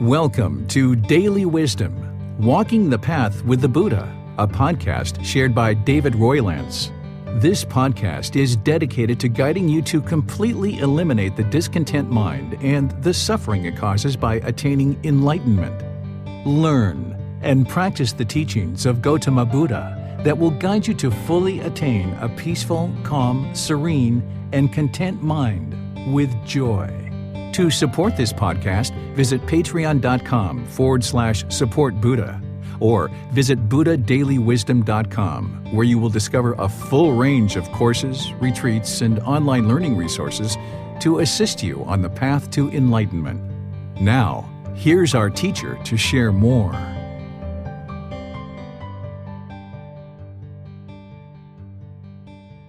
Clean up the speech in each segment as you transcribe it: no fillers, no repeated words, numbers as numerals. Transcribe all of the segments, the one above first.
Welcome to Daily Wisdom, Walking the Path with the Buddha, a podcast shared by David Roylance. This podcast is dedicated to guiding you to completely eliminate the discontent mind and the suffering it causes by attaining enlightenment. Learn and practice the teachings of Gotama Buddha that will guide you to fully attain a peaceful, calm, serene, and content mind with joy. To support this podcast, visit patreon.com/support Buddha or visit buddhadailywisdom.com, where you will discover a full range of courses, retreats, and online learning resources to assist you on the path to enlightenment. Now, here's our teacher to share more.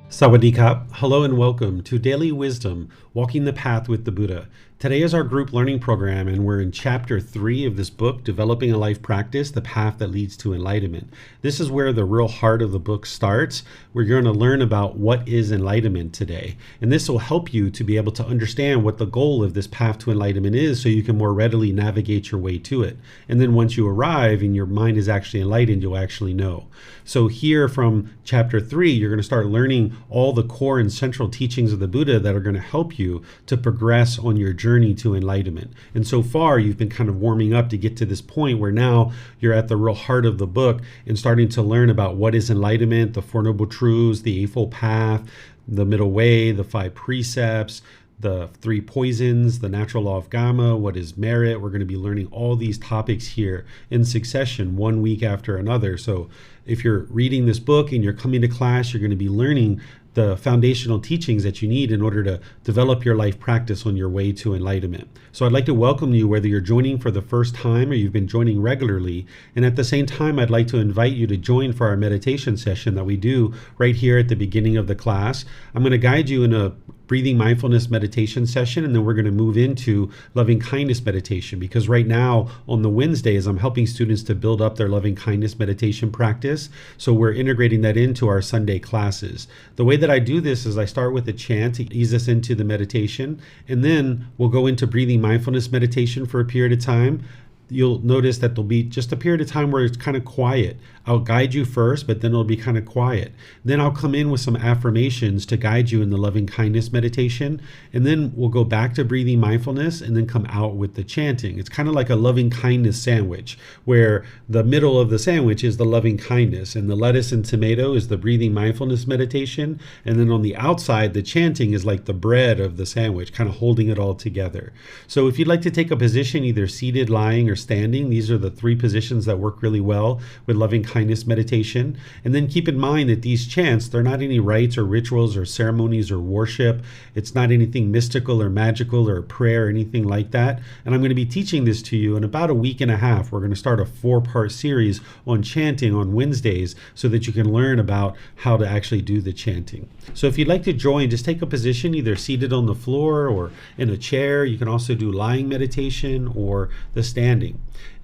Sawadee Kap. Hello and welcome to Daily Wisdom, Walking the Path with the Buddha. Today is our group learning program, and we're in Chapter 3 of this book, Developing a Life Practice, The Path That Leads to Enlightenment. This is where the real heart of the book starts. We're going to learn about what is enlightenment today, and this will help you to be able to understand what the goal of this path to enlightenment is so you can more readily navigate your way to it. And then once you arrive and your mind is actually enlightened, you'll actually know. So here from Chapter 3, you're going to start learning all the core and central teachings of the Buddha that are going to help you to progress on your journey to enlightenment. And so far, you've been kind of warming up to get to this point where now you're at the real heart of the book and starting to learn about what is enlightenment, the Four Noble Truths, the Eightfold Path, the Middle Way, the Five Precepts, the Three Poisons, the Natural Law of Karma, what is merit. We're going to be learning all these topics here in succession, one week after another. So if you're reading this book and you're coming to class, you're going to be learning the foundational teachings that you need in order to develop your life practice on your way to enlightenment. So I'd like to welcome you, whether you're joining for the first time or you've been joining regularly. And at the same time, I'd like to invite you to join for our meditation session that we do right here at the beginning of the class. I'm going to guide you in a breathing mindfulness meditation session, and then we're going to move into loving kindness meditation, because right now on the Wednesdays, I'm helping students to build up their loving kindness meditation practice. So we're integrating that into our Sunday classes. The way that I do this is I start with a chant to ease us into the meditation, and then we'll go into breathing mindfulness meditation for a period of time. You'll notice that there'll be just a period of time where it's kind of quiet. I'll guide you first, but then it'll be kind of quiet. Then I'll come in with some affirmations to guide you in the loving kindness meditation. And then we'll go back to breathing mindfulness and then come out with the chanting. It's kind of like a loving kindness sandwich, where the middle of the sandwich is the loving kindness, and the lettuce and tomato is the breathing mindfulness meditation. And then on the outside, the chanting is like the bread of the sandwich, kind of holding it all together. So if you'd like to take a position, either seated, lying, or standing, these are the three positions that work really well with loving kindness meditation. And then keep in mind that these chants, they're not any rites or rituals or ceremonies or worship. It's not anything mystical or magical or prayer or anything like that. And I'm going to be teaching this to you in about a week and a half. We're going to start a 4-part series on chanting on Wednesdays so that you can learn about how to actually do the chanting. So if you'd like to join, just take a position either seated on the floor or in a chair. You can also do lying meditation or the standing.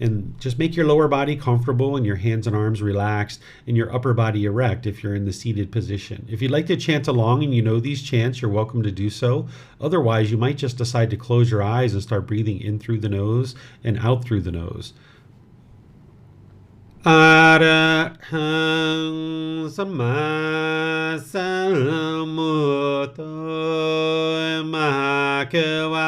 And just make your lower body comfortable and your hands and arms relaxed and your upper body erect if you're in the seated position. If you'd like to chant along and you know these chants, you're welcome to do so. Otherwise, you might just decide to close your eyes and start breathing in through the nose and out through the nose. Arahang Samma Sambuddho Mahakava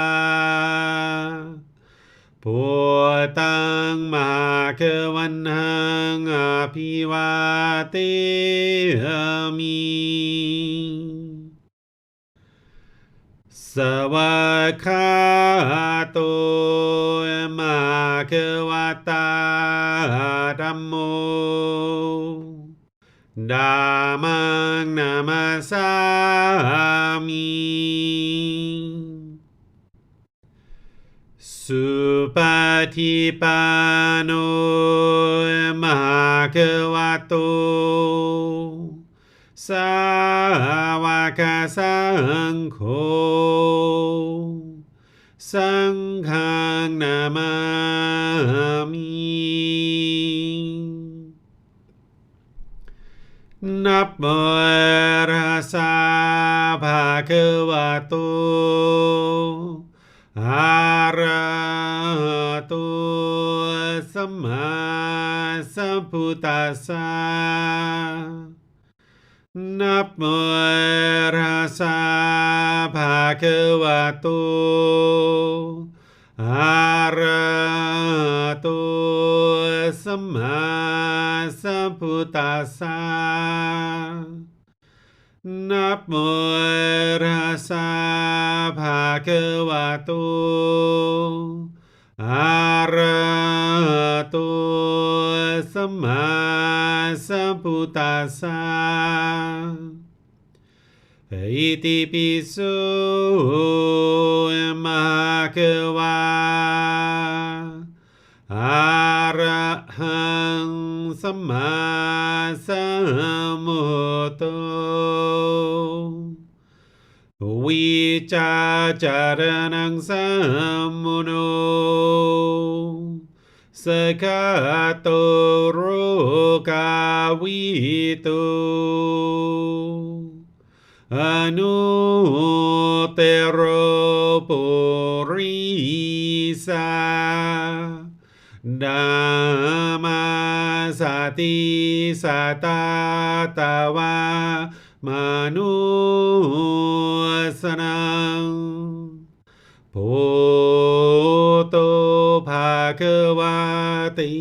Putang Mahakavanhang Apivateyami Savakato Mahakavata Dhammo Dhammang Namasami Supatipano Mahakavato Sāvaka Saṅkho Saṅghang Namami Namo Tassa Bhagavato Arahato สัมมาสัมพุทธัสสะนะโมตัสสะภะคะวะโตอะระหะโตสัมมาสัมพุทธัสสะนะโมตัสสะภะคะวะโตอะระหะโตสัมมาสัมพุทธัสสะอิติปิโสมะภะคะวะอะระหังสัมมาสัมพุทโธวิจาจารณังสัมมุโนสกาโตโรกาวิโตอนุเตโรปุริสาดามาสติสัตตาตาวามนุสนังโพโตภะคะวะติ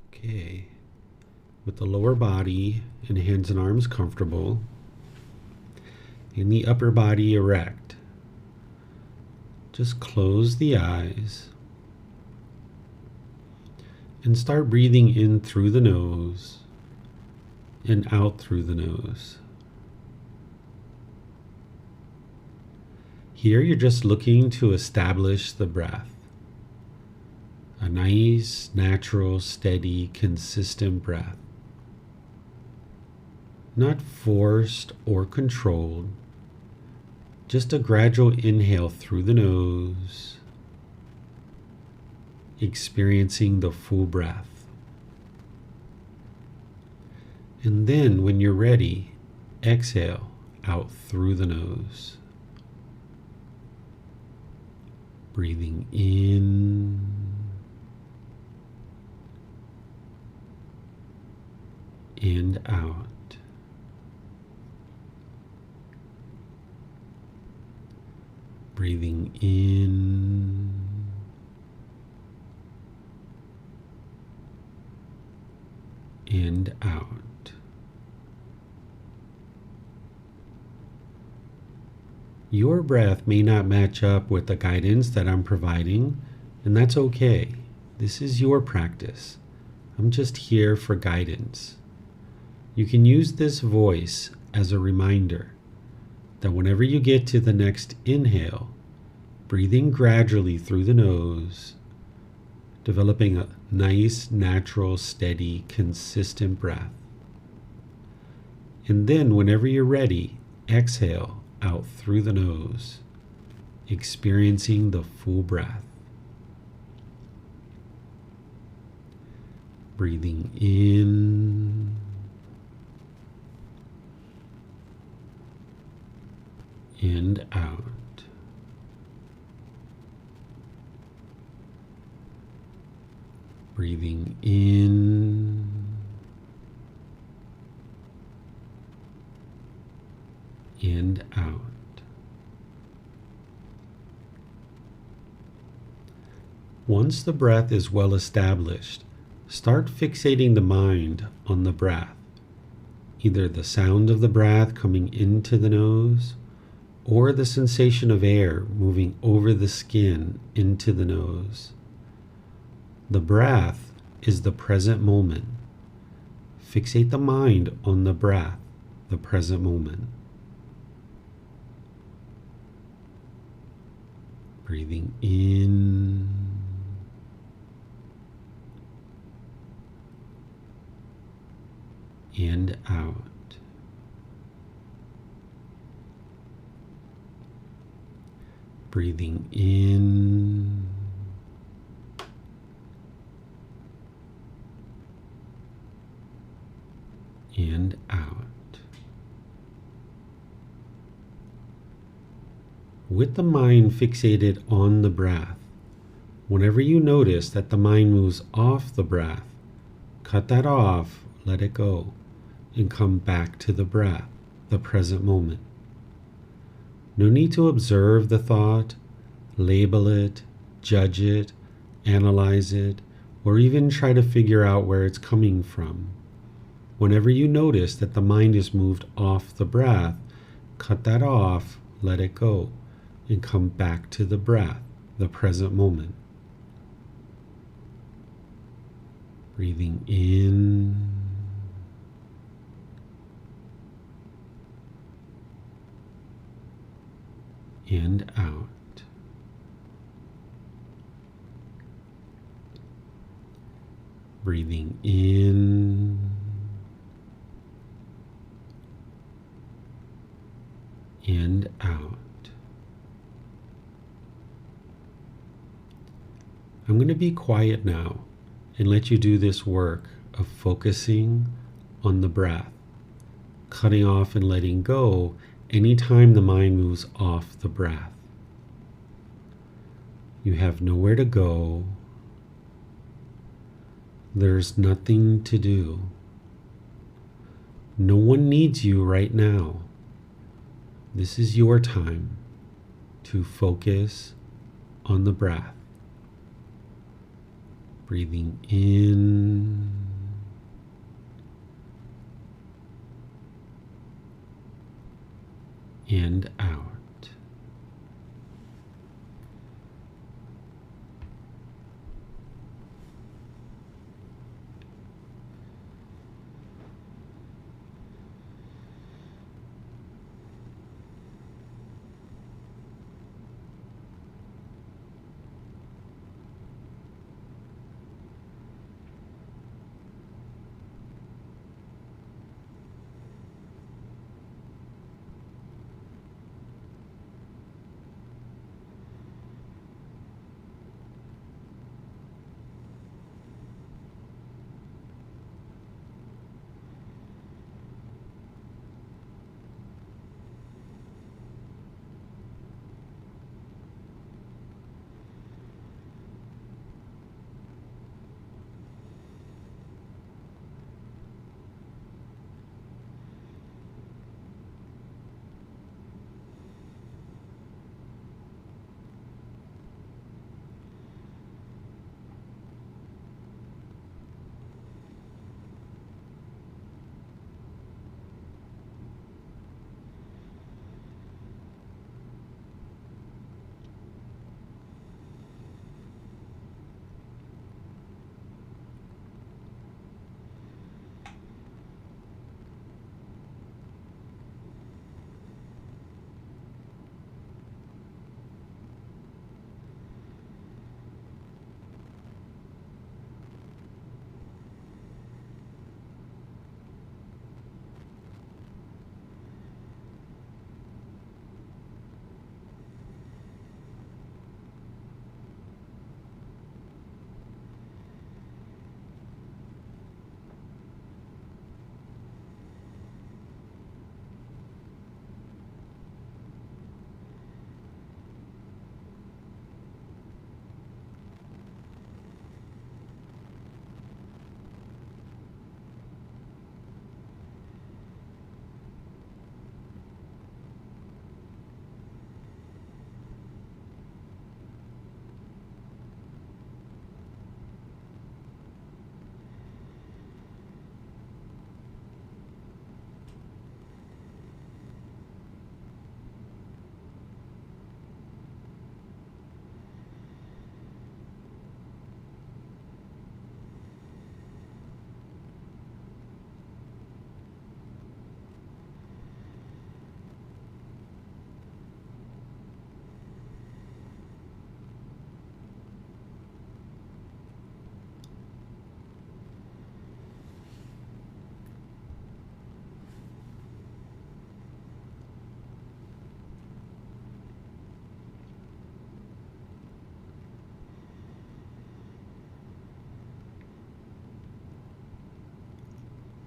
Okay, with the lower body and hands and arms comfortable, and the upper body erect, just close the eyes and start breathing in through the nose and out through the nose. Here you're just looking to establish the breath. A nice, natural, steady, consistent breath. Not forced or controlled, just a gradual inhale through the nose, experiencing the full breath. And then when you're ready, exhale out through the nose. Breathing in and out. Breathing in and out. Your breath may not match up with the guidance that I'm providing, and that's okay. This is your practice. I'm just here for guidance. You can use this voice as a reminder that whenever you get to the next inhale, breathing gradually through the nose, developing a nice, natural, steady, consistent breath. And then whenever you're ready, exhale out through the nose, experiencing the full breath. Breathing in and out. Breathing in and out. Once the breath is well established, start fixating the mind on the breath, either the sound of the breath coming into the nose or the sensation of air moving over the skin into the nose. The breath is the present moment. Fixate the mind on the breath, the present moment. Breathing in and out. Breathing in and out. with the mind fixated on the breath. Whenever you notice that the mind moves off the breath, cut that off, let it go, and come back to the breath, the present moment. No need to observe the thought, label it, judge it, analyze it, or even try to figure out where it's coming from. Whenever you notice that the mind is moved off the breath, cut that off, let it go, and come back to the breath, the present moment. Breathing in and out. Breathing in and out. I'm going to be quiet now and let you do this work of focusing on the breath, cutting off and letting go anytime the mind moves off the breath. You have nowhere to go. There's nothing to do. No one needs you right now. This is your time to focus on the breath. Breathing in and out.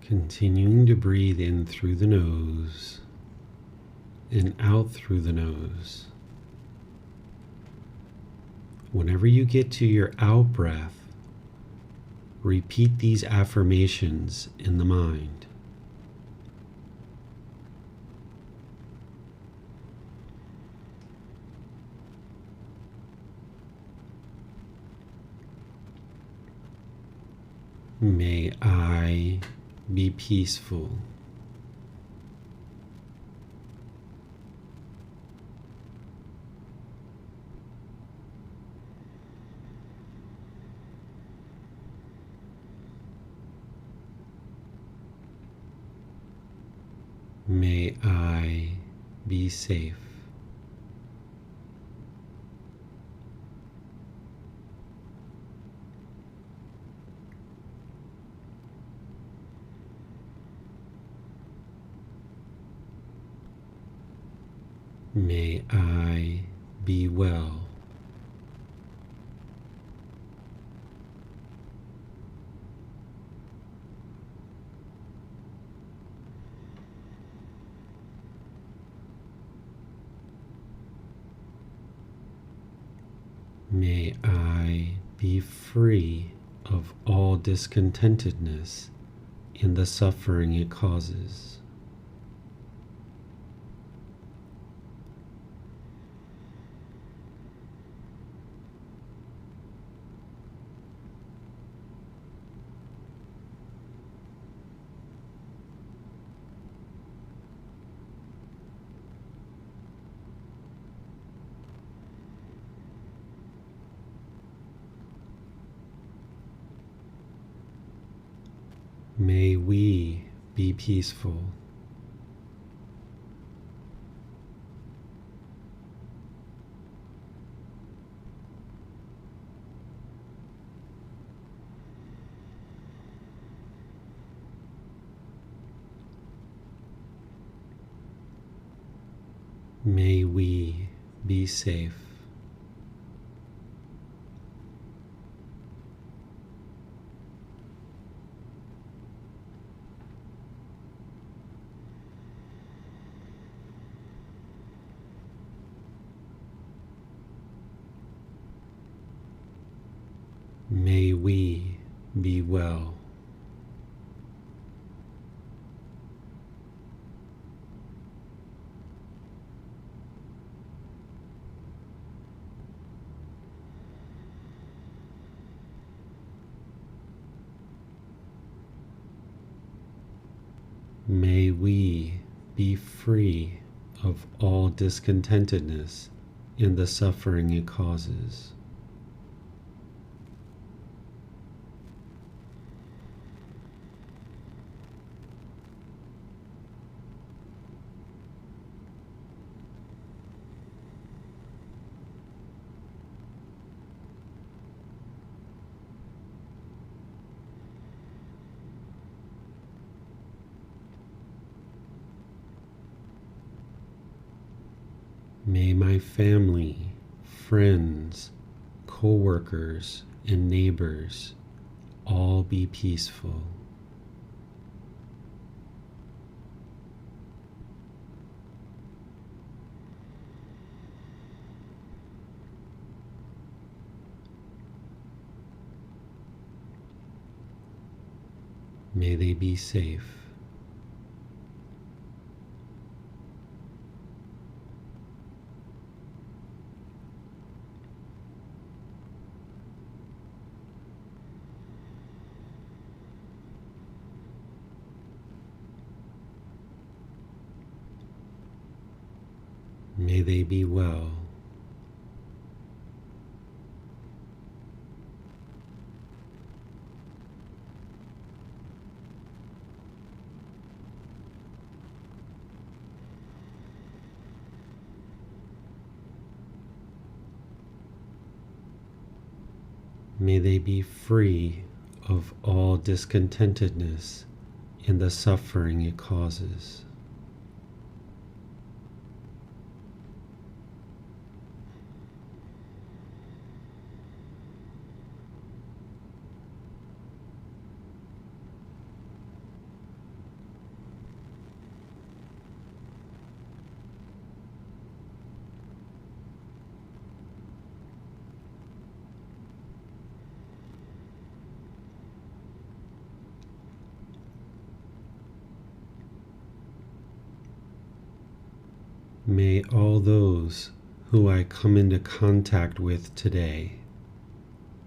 Continuing to breathe in through the nose and out through the nose Whenever you get to your out breath, repeat these affirmations in the mind. May I be peaceful. May I be safe. May I be well. May I be free of all discontentedness in the suffering it causes. May we be peaceful. May we be safe. May we be well. May we be free of all discontentedness in the suffering it causes. May my family, friends, co-workers, and neighbors all be peaceful. May they be safe. May they be well. May they be free of all discontentedness in the suffering it causes. May all those who I come into contact with today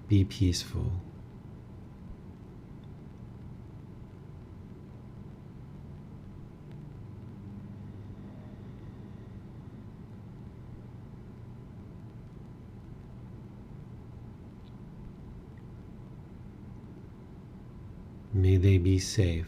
be peaceful. May they be safe.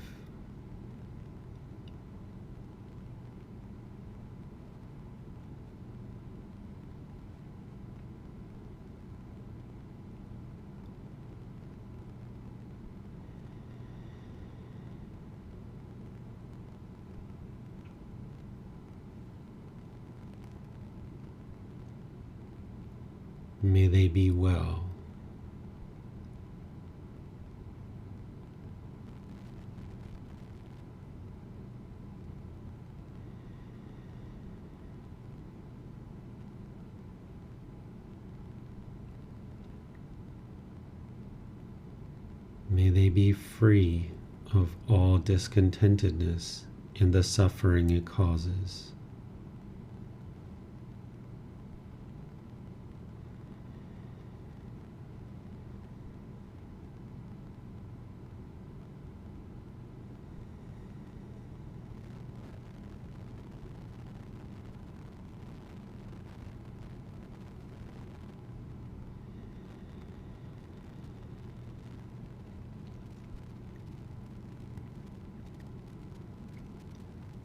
May they be well. May they be free of all discontentedness in the suffering it causes.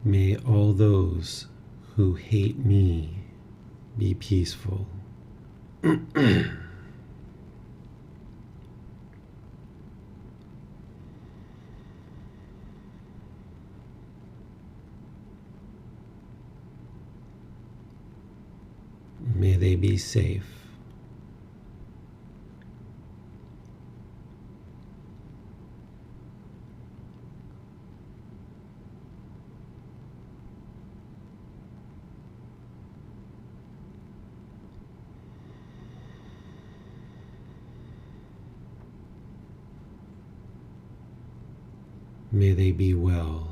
May all those who hate me be peaceful. May they be safe. May they be well.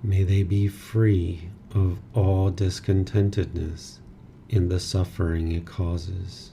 May they be free of all discontentedness in the suffering it causes.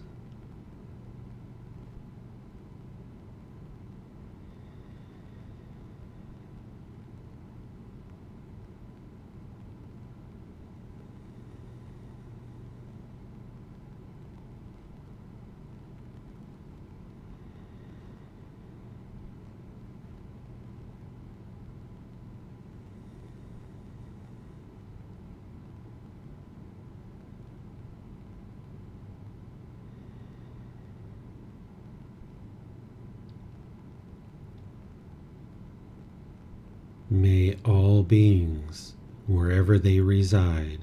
May all beings, wherever they reside,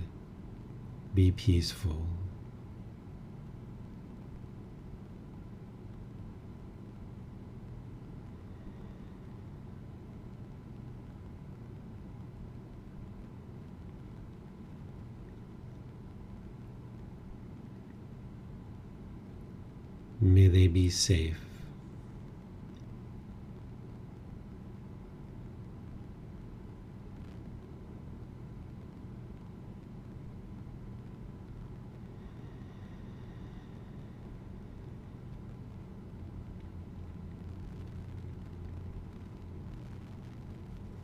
be peaceful. May they be safe.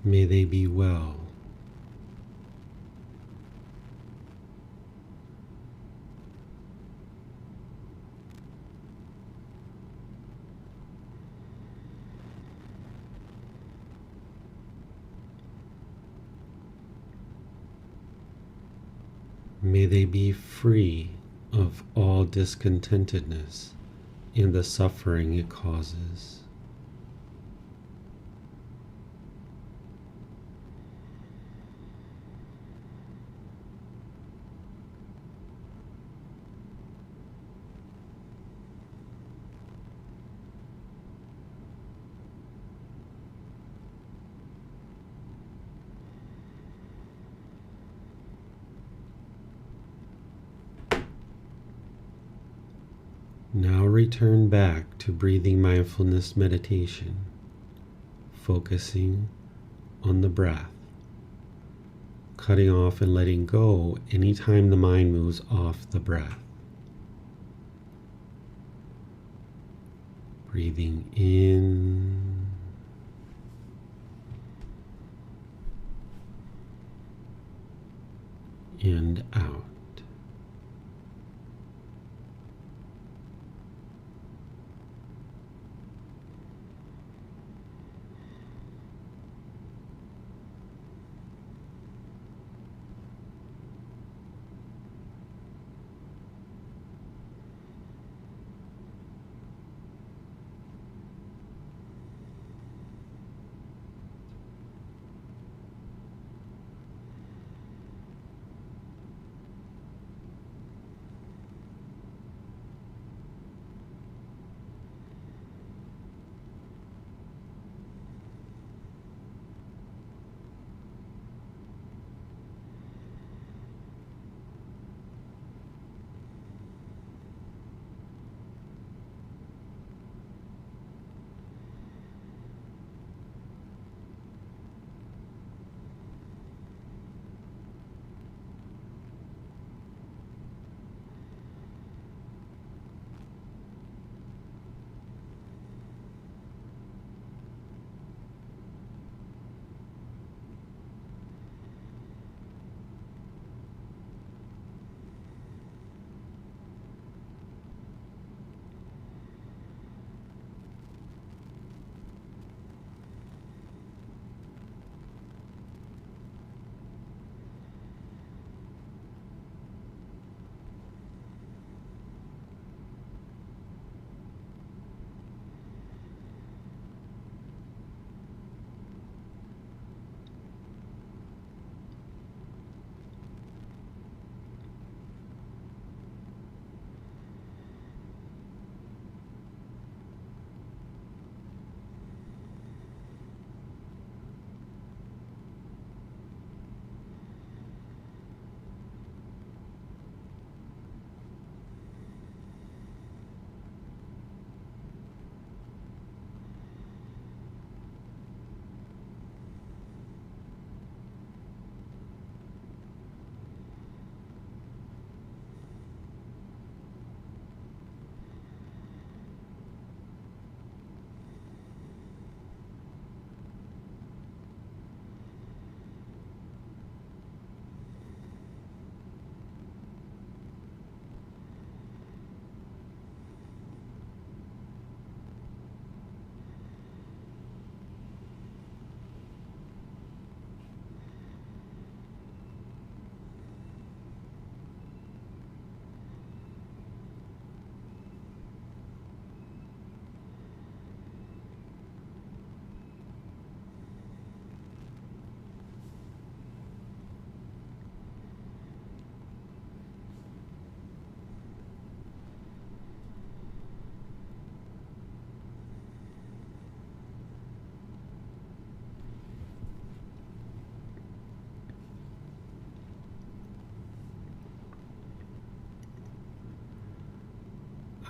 May they be well. May they be free of all discontentedness in the suffering it causes. Now return back to breathing mindfulness meditation, focusing on the breath, cutting off and letting go anytime the mind moves off the breath. Breathing in and out.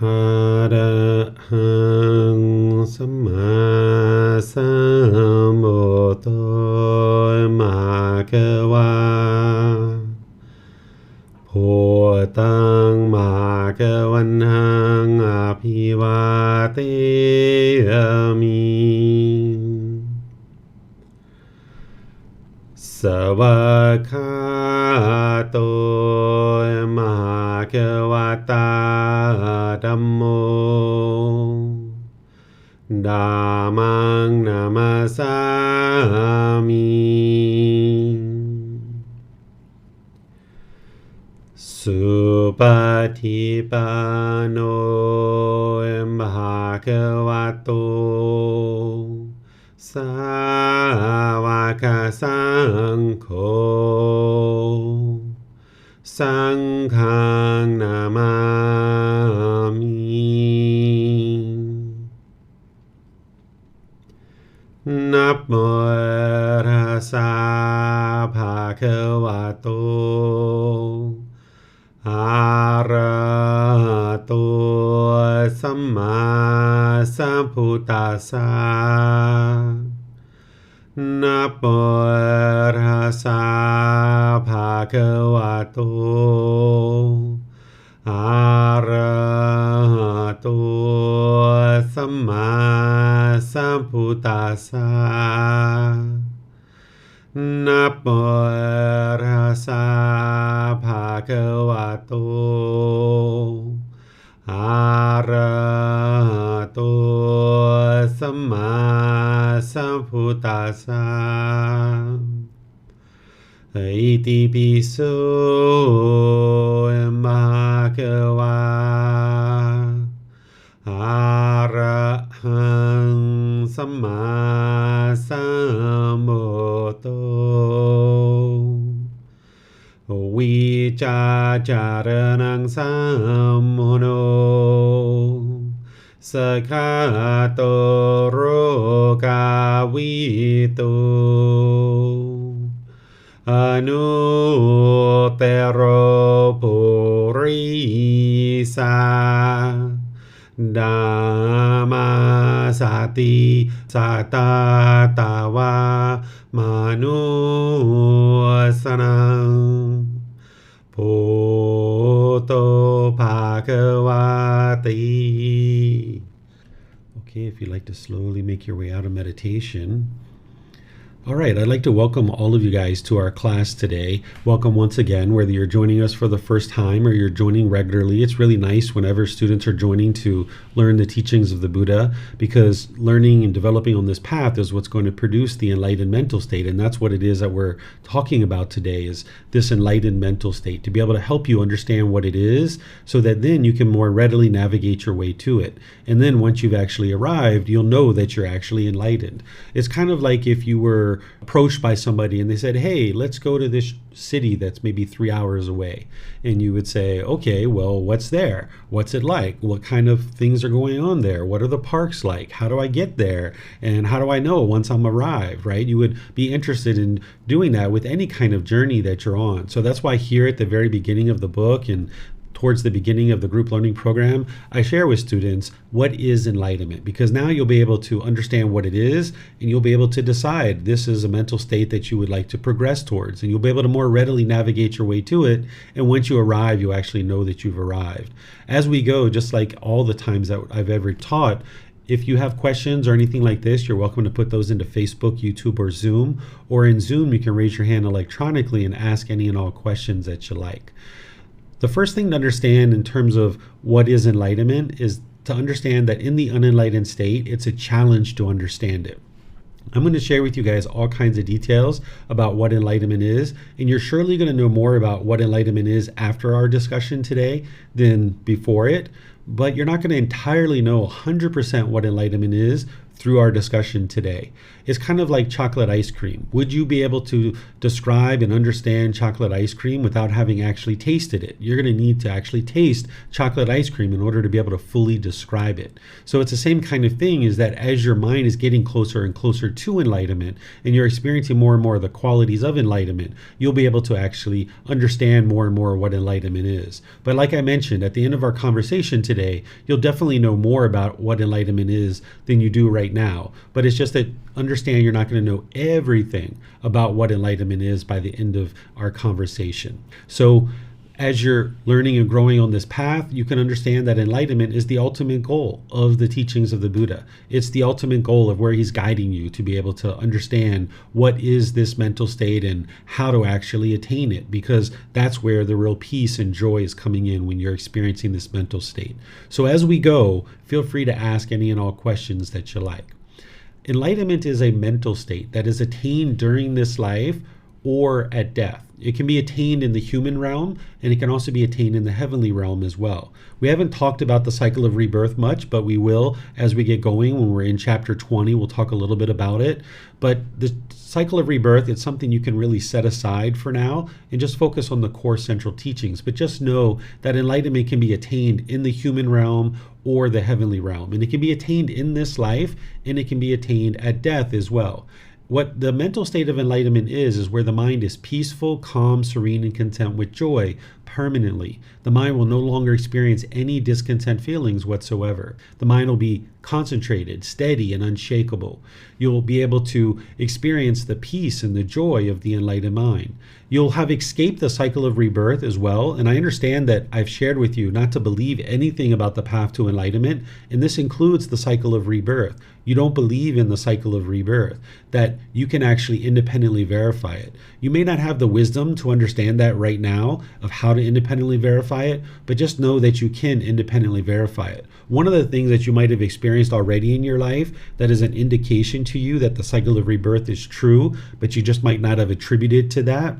Arahang Samma Sambuddho Bhagava Bhutang Bhagavanang Abhivateyami Savakato Bhagavata Dhammo Dhammang Namasami Supatipano Bhagavato Savaka Sangho Sanghang Namami Namo Tassa Bhagavato Arahato สัมมาสัมพุทธัสสะนะโมตัสสะภะคะวะโตอะระหะโตสัมมาสัมพุทธัสสะนะโมตัสสะภะคะวะโตอะระหะโตสัมมาสัมพุทธัสสะอิติปิโสภะคะวะอะระหังสัมมาสัมพุทโธวิจาจารนังสัมมุโนสกขาโตโรกาวิโตอนุเตโรปุริสาดามาสติสัตตาตาวามนุสนังพุทโธภะคะวะติ Okay, if you'd like to slowly make your way out of meditation. All right, I'd like to welcome all of you guys to our class today. Welcome once again, whether you're joining us for the first time or you're joining regularly. It's really nice whenever students are joining to learn the teachings of the Buddha, because learning and developing on this path is what's going to produce the enlightened mental state. And that's what it is that we're talking about today, is this enlightened mental state, to be able to help you understand what it is so that then you can more readily navigate your way to it. And then once you've actually arrived, you'll know that you're actually enlightened. It's kind of like if you were approached by somebody and they said, hey, let's go to this city that's maybe 3 hours away. And you would say, okay, well, what's there? What's it like? What kind of things are going on there? What are the parks like? How do I get there? And how do I know once I'm arrived, right? You would be interested in doing that with any kind of journey that you're on. So that's why here at the very beginning of the book and towards the beginning of the group learning program, I share with students what is enlightenment, because now you'll be able to understand what it is and you'll be able to decide this is a mental state that you would like to progress towards, and you'll be able to more readily navigate your way to it. And once you arrive, you actually know that you've arrived. As we go, just like all the times that I've ever taught, if you have questions or anything like this, you're welcome to put those into Facebook, YouTube, or Zoom. Or in Zoom, you can raise your hand electronically and ask any and all questions that you like. The first thing to understand in terms of what is enlightenment is to understand that in the unenlightened state, it's a challenge to understand it. I'm going to share with you guys all kinds of details about what enlightenment is, and you're surely going to know more about what enlightenment is after our discussion today than before it, but you're not going to entirely know 100% what enlightenment is through our discussion today. It's kind of like chocolate ice cream. Would you be able to describe and understand chocolate ice cream without having actually tasted it? You're going to need to actually taste chocolate ice cream in order to be able to fully describe it. So it's the same kind of thing, is that as your mind is getting closer and closer to enlightenment and you're experiencing more and more of the qualities of enlightenment, you'll be able to actually understand more and more what enlightenment is. But like I mentioned, at the end of our conversation today, you'll definitely know more about what enlightenment is than you do right now. But it's just that understand you're not going to know everything about what enlightenment is by the end of our conversation. So as you're learning and growing on this path, you can understand that enlightenment is the ultimate goal of the teachings of the Buddha. It's the ultimate goal of where he's guiding you to be able to understand what is this mental state and how to actually attain it, because that's where the real peace and joy is coming in when you're experiencing this mental state. So as we go, feel free to ask any and all questions that you like. Enlightenment is a mental state that is attained during this life or at death. It can be attained in the human realm, and it can also be attained in the heavenly realm as well. We haven't talked about the cycle of rebirth much, but we will as we get going. When we're in chapter 20, we'll talk a little bit about it. But the cycle of rebirth, it's something you can really set aside for now and just focus on the core central teachings. But just know that enlightenment can be attained in the human realm or the heavenly realm. And it can be attained in this life, and it can be attained at death as well. What the mental state of enlightenment is where the mind is peaceful, calm, serene, and content with joy, permanently. The mind will no longer experience any discontent feelings whatsoever. The mind will be concentrated, steady, and unshakable. You'll be able to experience the peace and the joy of the enlightened mind. You'll have escaped the cycle of rebirth as well. And I understand that I've shared with you not to believe anything about the path to enlightenment, and this includes the cycle of rebirth. You don't believe in the cycle of rebirth, that you can actually independently verify it. You may not have the wisdom to understand that right now of how to independently verify it, but just know that you can independently verify it. One of the things that you might have experienced already in your life that is an indication to you that the cycle of rebirth is true, but you just might not have attributed to that,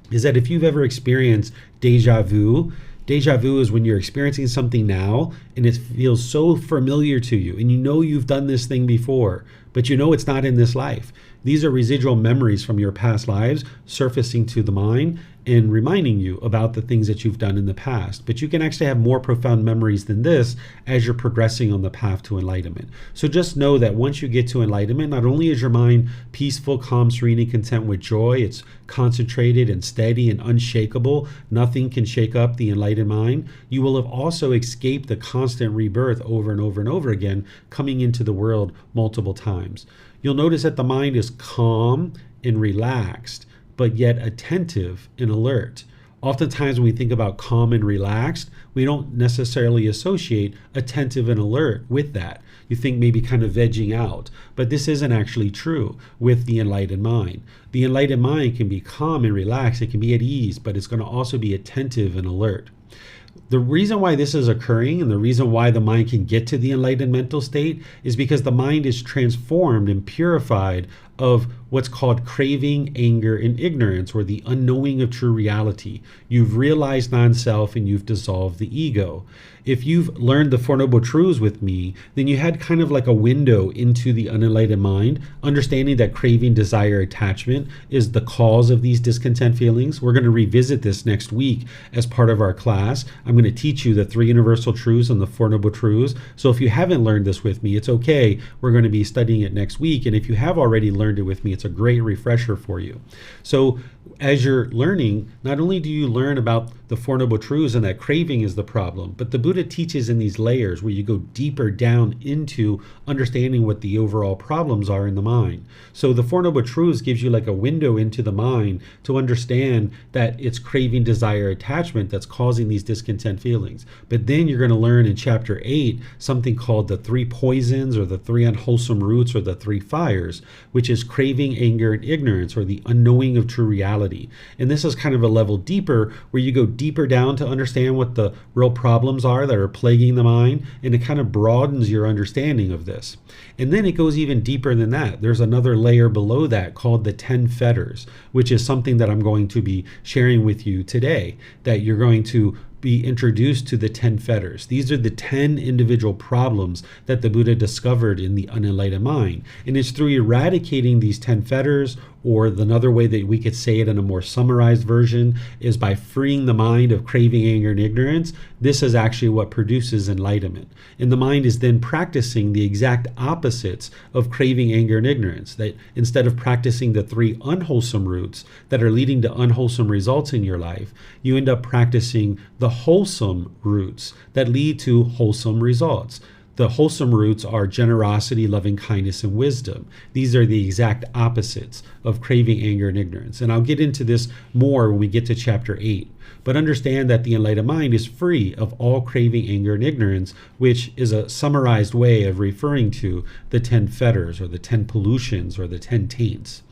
is that if you've ever experienced deja vu is when you're experiencing something now and it feels so familiar to you and you know you've done this thing before, but you know it's not in this life. These are residual memories from your past lives surfacing to the mind and reminding you about the things that you've done in the past. But you can actually have more profound memories than this as you're progressing on the path to enlightenment. So just know that once you get to enlightenment, not only is your mind peaceful, calm, serene, and content with joy, it's concentrated and steady and unshakable. Nothing can shake up the enlightened mind. You will have also escaped the constant rebirth over and over and over again, coming into the world multiple times. You'll notice that the mind is calm and relaxed, but yet attentive and alert. Oftentimes when we think about calm and relaxed, we don't necessarily associate attentive and alert with that. You think maybe kind of vegging out, but this isn't actually true with the enlightened mind. The enlightened mind can be calm and relaxed, it can be at ease, but it's going to also be attentive and alert. The reason why this is occurring and the reason why the mind can get to the enlightened mental state is because the mind is transformed and purified of what's called craving, anger, and ignorance, or the unknowing of true reality. You've realized non-self and you've dissolved the ego. If you've learned the Four Noble Truths with me, then you had kind of like a window into the unenlightened mind, understanding that craving, desire, attachment is the cause of these discontent feelings. We're going to revisit this next week as part of our class. I'm going to teach you the 3 universal truths and the Four Noble Truths. So if you haven't learned this with me, it's okay. We're going to be studying it next week. And if you have already learned it with me, it's a great refresher for you. So as you're learning, not only do you learn about the Four Noble Truths and that craving is the problem, but the Buddha teaches in these layers where you go deeper down into understanding what the overall problems are in the mind. So the Four Noble Truths gives you like a window into the mind to understand that it's craving, desire, attachment that's causing these discontent feelings. But then you're going to learn in chapter 8 something called the 3 poisons, or the 3 unwholesome roots, or the 3 fires, which is craving, anger, and ignorance, or the unknowing of true reality. And this is kind of a level deeper where you go deeper down to understand what the real problems are that are plaguing the mind, and it kind of broadens your understanding of this. And then it goes even deeper than that. There's another layer below that called the 10 fetters, which is something that I'm going to be sharing with you today, that you're going to be introduced to the 10 fetters. These are the 10 individual problems that the Buddha discovered in the unenlightened mind. And it's through eradicating these 10 fetters, or another way that we could say it in a more summarized version is by freeing the mind of craving, anger, and ignorance. This is actually what produces enlightenment. And the mind is then practicing the exact opposites of craving, anger, and ignorance. That instead of practicing the 3 unwholesome roots that are leading to unwholesome results in your life, you end up practicing the wholesome roots that lead to wholesome results. The wholesome roots are generosity, loving kindness, and wisdom. These are the exact opposites of craving, anger, and ignorance. And I'll get into this more when we get to chapter 8. But understand that the enlightened mind is free of all craving, anger, and ignorance, which is a summarized way of referring to the 10 fetters, or the 10 pollutions, or the 10 taints.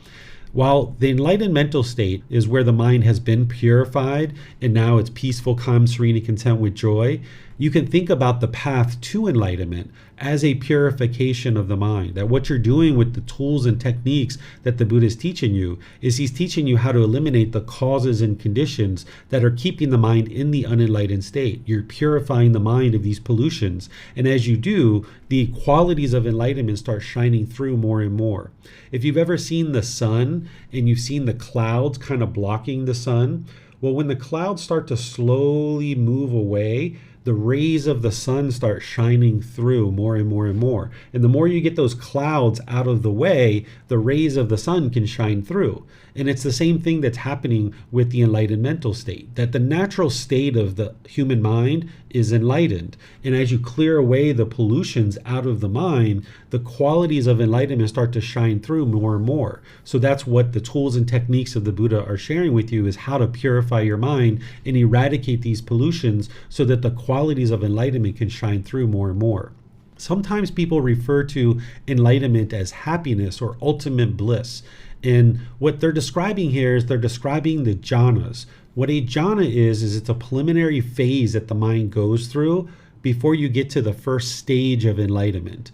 While the enlightened mental state is where the mind has been purified and now it's peaceful, calm, serene, and content with joy, you can think about the path to enlightenment as a purification of the mind. That what you're doing with the tools and techniques that the Buddha is teaching you is he's teaching you how to eliminate the causes and conditions that are keeping the mind in the unenlightened state. You're purifying the mind of these pollutions. And as you do, the qualities of enlightenment start shining through more and more. If you've ever seen the sun and you've seen the clouds kind of blocking the sun, well, when the clouds start to slowly move away, the rays of the sun start shining through more and more and more. And the more you get those clouds out of the way, the rays of the sun can shine through. And it's the same thing that's happening with the enlightened mental state, that the natural state of the human mind is enlightened. And as you clear away the pollutions out of the mind, the qualities of enlightenment start to shine through more and more. So that's what the tools and techniques of the Buddha are sharing with you, is how to purify your mind and eradicate these pollutions so that the qualities of enlightenment can shine through more and more. Sometimes people refer to enlightenment as happiness or ultimate bliss. And what they're describing here is they're describing the jhanas. What a jhana is it's a preliminary phase that the mind goes through before you get to the first stage of enlightenment.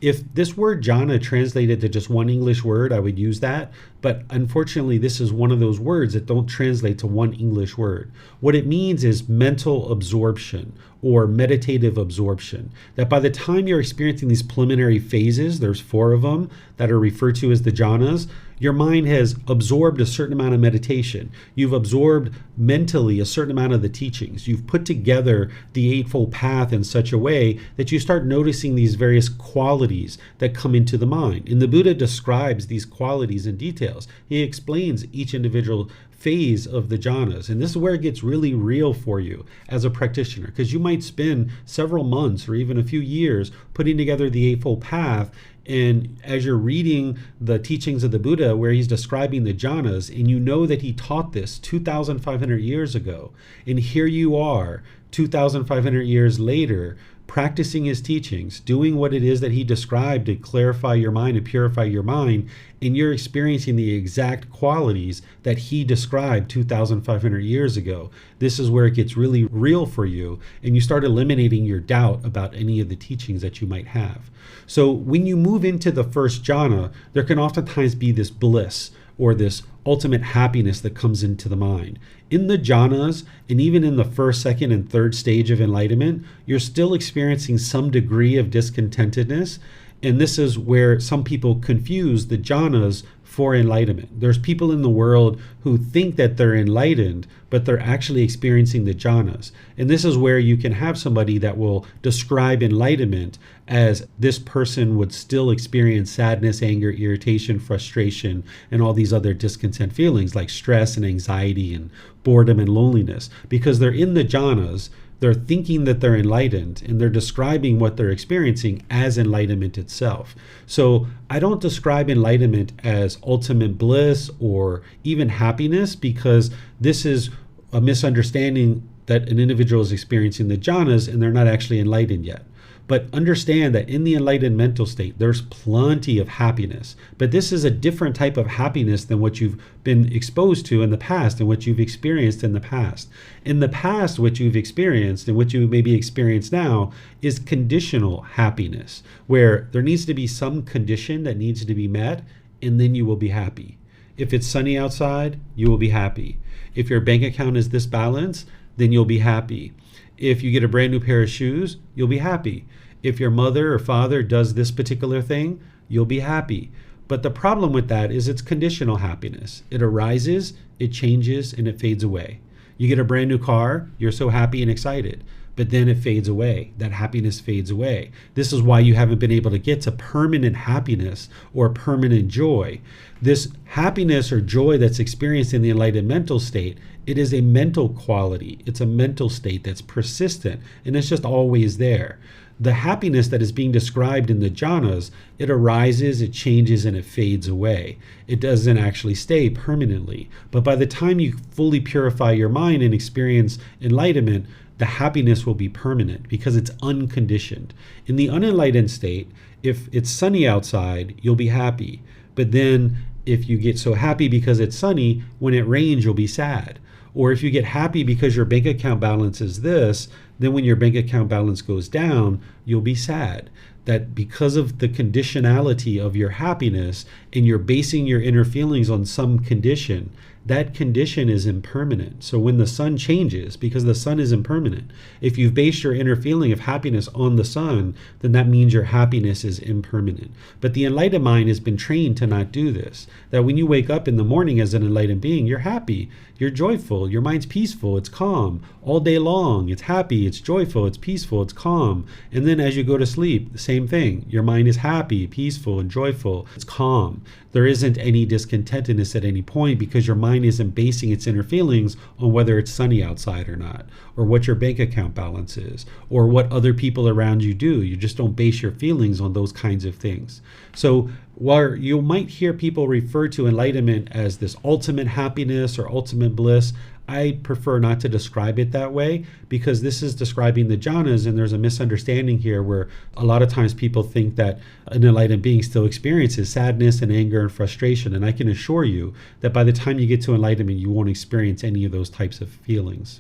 If this word jhana translated to just one English word, I would use that. But unfortunately, this is one of those words that don't translate to one English word. What it means is mental absorption or meditative absorption. That by the time you're experiencing these preliminary phases, there's 4 of them that are referred to as the jhanas, your mind has absorbed a certain amount of meditation. You've absorbed mentally a certain amount of the teachings. You've put together the Eightfold Path in such a way that you start noticing these various qualities that come into the mind. And the Buddha describes these qualities in details. He explains each individual phase of the jhanas. And this is where it gets really real for you as a practitioner, because you might spend several months or even a few years putting together the Eightfold Path. And as you're reading the teachings of the Buddha, where he's describing the jhanas, and you know that he taught this 2,500 years ago, and here you are 2,500 years later, practicing his teachings, doing what it is that he described to clarify your mind and purify your mind, and you're experiencing the exact qualities that he described 2,500 years ago. This is where it gets really real for you, and you start eliminating your doubt about any of the teachings that you might have. So when you move into the first jhana, there can oftentimes be this bliss or this ultimate happiness that comes into the mind. In the jhanas, and even in the first, second, and third stage of enlightenment, you're still experiencing some degree of discontentedness. And this is where some people confuse the jhanas for enlightenment. There's people in the world who think that they're enlightened, but they're actually experiencing the jhanas. And this is where you can have somebody that will describe enlightenment as this person would still experience sadness, anger, irritation, frustration, and all these other discontent feelings like stress and anxiety and boredom and loneliness, because they're in the jhanas. They're thinking that they're enlightened, and they're describing what they're experiencing as enlightenment itself. So I don't describe enlightenment as ultimate bliss or even happiness, because this is a misunderstanding that an individual is experiencing the jhanas and they're not actually enlightened yet. But understand that in the enlightened mental state, there's plenty of happiness. But this is a different type of happiness than what you've been exposed to in the past and what you've experienced in the past. In the past, what you've experienced and what you maybe experience now is conditional happiness, where there needs to be some condition that needs to be met, and then you will be happy. If it's sunny outside, you will be happy. If your bank account is this balance, then you'll be happy. If you get a brand new pair of shoes, you'll be happy. If your mother or father does this particular thing, you'll be happy. But the problem with that is it's conditional happiness. It arises, it changes, and it fades away. You get a brand new car, you're so happy and excited, but then it fades away. That happiness fades away. This is why you haven't been able to get to permanent happiness or permanent joy. This happiness or joy that's experienced in the enlightened mental state, it is a mental quality. It's a mental state that's persistent, and it's just always there. The happiness that is being described in the jhanas, it arises, it changes, and it fades away. It doesn't actually stay permanently. But by the time you fully purify your mind and experience enlightenment, the happiness will be permanent because it's unconditioned. In the unenlightened state, if it's sunny outside, you'll be happy. But then if you get so happy because it's sunny, when it rains, you'll be sad. Or if you get happy because your bank account balance is this, then when your bank account balance goes down, you'll be sad. That because of the conditionality of your happiness and you're basing your inner feelings on some condition, that condition is impermanent. So when the sun changes, because the sun is impermanent, if you've based your inner feeling of happiness on the sun, then that means your happiness is impermanent. But the enlightened mind has been trained to not do this. That when you wake up in the morning as an enlightened being, you're happy. you're joyful, your mind's peaceful, it's calm. All day long, it's happy, it's joyful, it's peaceful, it's calm. And then as you go to sleep, the same thing. Your mind is happy, peaceful, and joyful, it's calm. There isn't any discontentedness at any point because your mind isn't basing its inner feelings on whether it's sunny outside or not, or what your bank account balance is, or what other people around you do. You just don't base your feelings on those kinds of things. So while you might hear people refer to enlightenment as this ultimate happiness or ultimate bliss, I prefer not to describe it that way because this is describing the jhanas, and there's a misunderstanding here where a lot of times people think that an enlightened being still experiences sadness and anger and frustration. And I can assure you that by the time you get to enlightenment, you won't experience any of those types of feelings.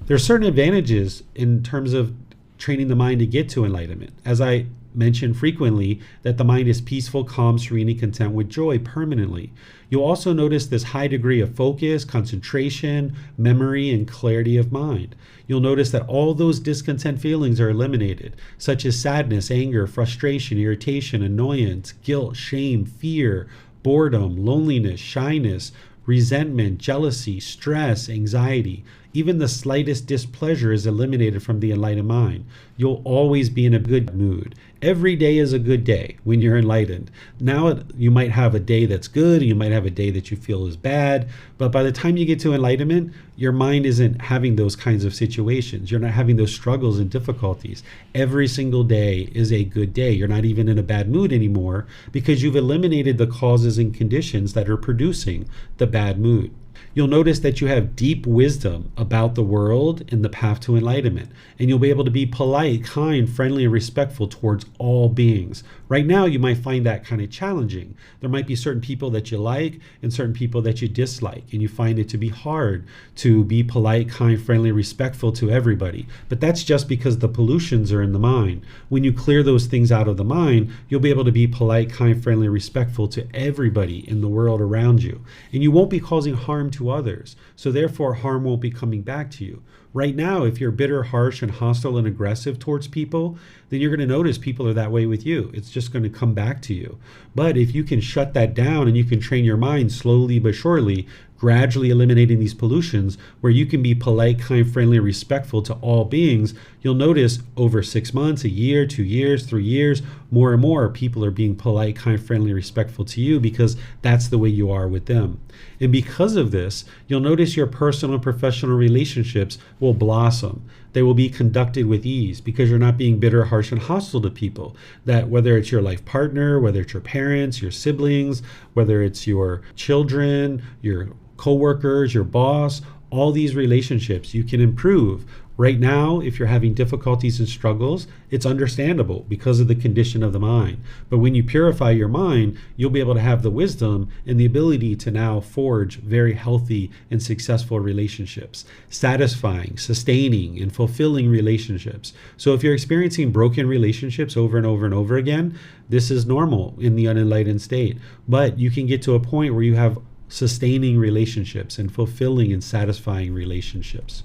There are certain advantages in terms of training the mind to get to enlightenment. As I mention frequently, that the mind is peaceful, calm, serene, and content with joy permanently. You'll also notice this high degree of focus, concentration, memory, and clarity of mind. You'll notice that all those discontent feelings are eliminated, such as sadness, anger, frustration, irritation, annoyance, guilt, shame, fear, boredom, loneliness, shyness, resentment, jealousy, stress, anxiety. Even the slightest displeasure is eliminated from the enlightened mind. You'll always be in a good mood. Every day is a good day when you're enlightened. Now you might have a day that's good, you might have a day that you feel is bad, but by the time you get to enlightenment, your mind isn't having those kinds of situations. You're not having those struggles and difficulties. Every single day is a good day. You're not even in a bad mood anymore because you've eliminated the causes and conditions that are producing the bad mood. You'll notice that you have deep wisdom about the world and the path to enlightenment, and you'll be able to be polite, kind, friendly, and respectful towards all beings. Right now, you might find that kind of challenging. There might be certain people that you like and certain people that you dislike, and you find it to be hard to be polite, kind, friendly, respectful to everybody. But that's just because the pollutions are in the mind. When you clear those things out of the mind, you'll be able to be polite, kind, friendly, respectful to everybody in the world around you. And you won't be causing harm to others. So therefore, harm won't be coming back to you. Right now, if you're bitter, harsh, and hostile and aggressive towards people, then you're going to notice people are that way with you. It's just going to come back to you. But if you can shut that down and you can train your mind slowly but surely, gradually eliminating these pollutions, where you can be polite, kind, friendly, respectful to all beings, you'll notice over 6 months, a year, 2 years, 3 years, more and more people are being polite, kind, friendly, respectful to you because that's the way you are with them. And because of this, you'll notice your personal and professional relationships will blossom. They will be conducted with ease because you're not being bitter, harsh, and hostile to people. That whether it's your life partner, whether it's your parents, your siblings, whether it's your children, your coworkers, your boss, all these relationships you can improve. Right now, if you're having difficulties and struggles, it's understandable because of the condition of the mind. But when you purify your mind, you'll be able to have the wisdom and the ability to now forge very healthy and successful relationships, satisfying, sustaining, and fulfilling relationships. So if you're experiencing broken relationships over and over and over again, this is normal in the unenlightened state. But you can get to a point where you have sustaining relationships and fulfilling and satisfying relationships.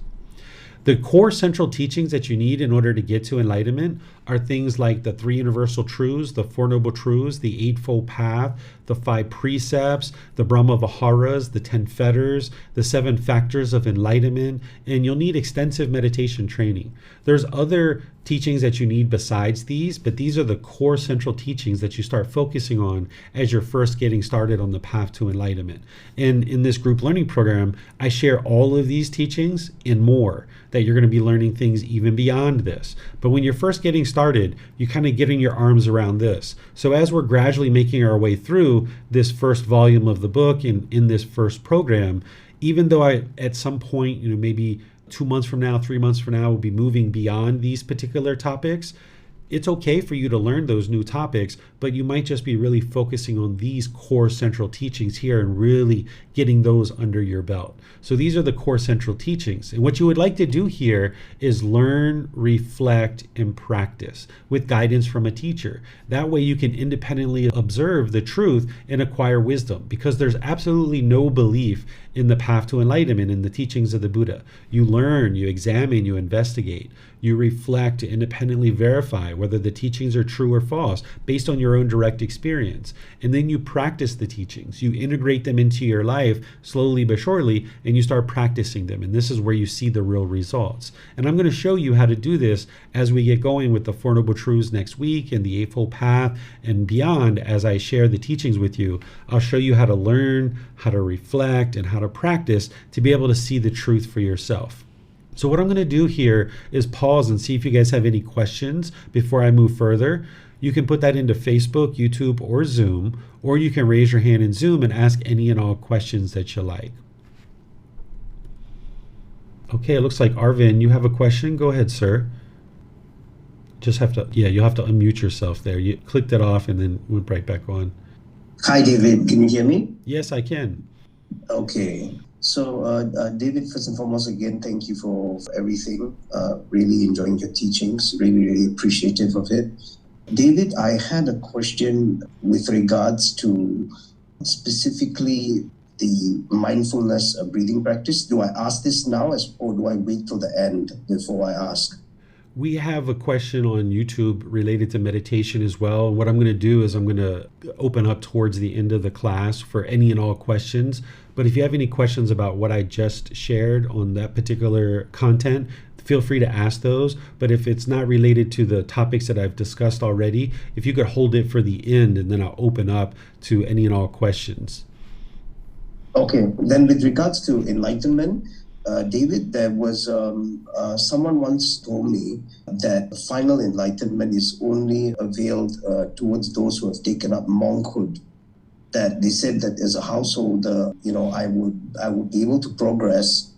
The core central teachings that you need in order to get to enlightenment are things like the 3 universal truths, the 4 noble truths, the eightfold path, the 5 precepts, the Brahma Viharas, the 10 fetters, the 7 factors of enlightenment, and you'll need extensive meditation training. There's other teachings that you need besides these, but these are the core central teachings that you start focusing on as you're first getting started on the path to enlightenment. And in this group learning program, I share all of these teachings and more, that you're going to be learning things even beyond this. But when you're first getting started, you're kind of getting your arms around this. So as we're gradually making our way through this first volume of the book in this first program, even though I, at some point, maybe 2 months from now, 3 months from now, will be moving beyond these particular topics, it's okay for you to learn those new topics, but you might just be really focusing on these core central teachings here and really getting those under your belt. So these are the core central teachings. And what you would like to do here is learn, reflect, and practice with guidance from a teacher. That way you can independently observe the truth and acquire wisdom, because there's absolutely no belief in the path to enlightenment in the teachings of the Buddha. You learn, you examine, you investigate, you reflect to independently verify whether the teachings are true or false, based on your own direct experience. And then you practice the teachings. You integrate them into your life slowly but surely, and you start practicing them. And this is where you see the real results. And I'm going to show you how to do this as we get going with the Four Noble Truths next week and the Eightfold Path and beyond. As I share the teachings with you, I'll show you how to learn, how to reflect, and how to practice to be able to see the truth for yourself. So what I'm going to do here is pause and see if you guys have any questions before I move further. You can put that into Facebook, YouTube, or Zoom, or you can raise your hand in Zoom and ask any and all questions that you like. Okay, it looks like Arvin, you have a question. Go ahead, sir. Just have to, you'll have to unmute yourself there. You clicked it off and then went right back on. Hi, David. Can you hear me? Yes, I can. Okay. So, David, first and foremost, again, thank you for everything. Really enjoying your teachings. Really appreciative of it. David, I had a question with regards to specifically the mindfulness breathing practice. Do I ask this now or do I wait till the end before I ask? We have a question on YouTube related to meditation as well. What I'm going to do is I'm going to open up towards the end of the class for any and all questions. But if you have any questions about what I just shared on that particular content, feel free to ask those. But if it's not related to the topics that I've discussed already, if you could hold it for the end, and then I'll open up to any and all questions. Okay. Then with regards to enlightenment, David, there was someone once told me that final enlightenment is only availed towards those who have taken up monkhood. That they said that as a householder, I would be able to progress,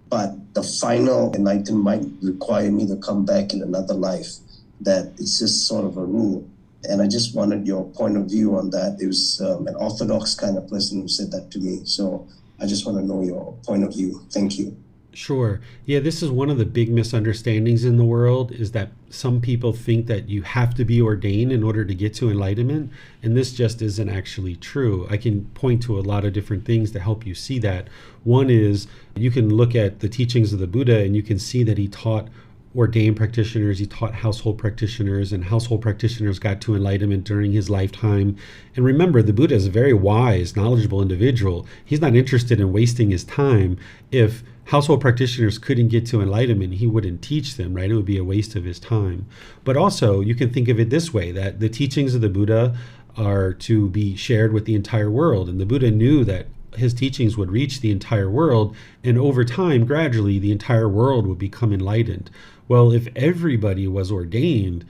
but the final enlightenment might require me to come back in another life. That it's just sort of a rule. And I just wanted your point of view on that. It was an orthodox kind of person who said that to me. So I just want to know your point of view. Thank you. Sure. Yeah, this is one of the big misunderstandings in the world, is that some people think that you have to be ordained in order to get to enlightenment. And this just isn't actually true. I can point to a lot of different things to help you see that. One is you can look at the teachings of the Buddha and you can see that he taught ordained practitioners, he taught household practitioners, and household practitioners got to enlightenment during his lifetime. And remember, the Buddha is a very wise, knowledgeable individual. He's not interested in wasting his time. If household practitioners couldn't get to enlightenment, he wouldn't teach them, right? It would be a waste of his time. But also, you can think of it this way, that the teachings of the Buddha are to be shared with the entire world. And the Buddha knew that his teachings would reach the entire world, and over time, gradually, the entire world would become enlightened. Well, if everybody was ordained,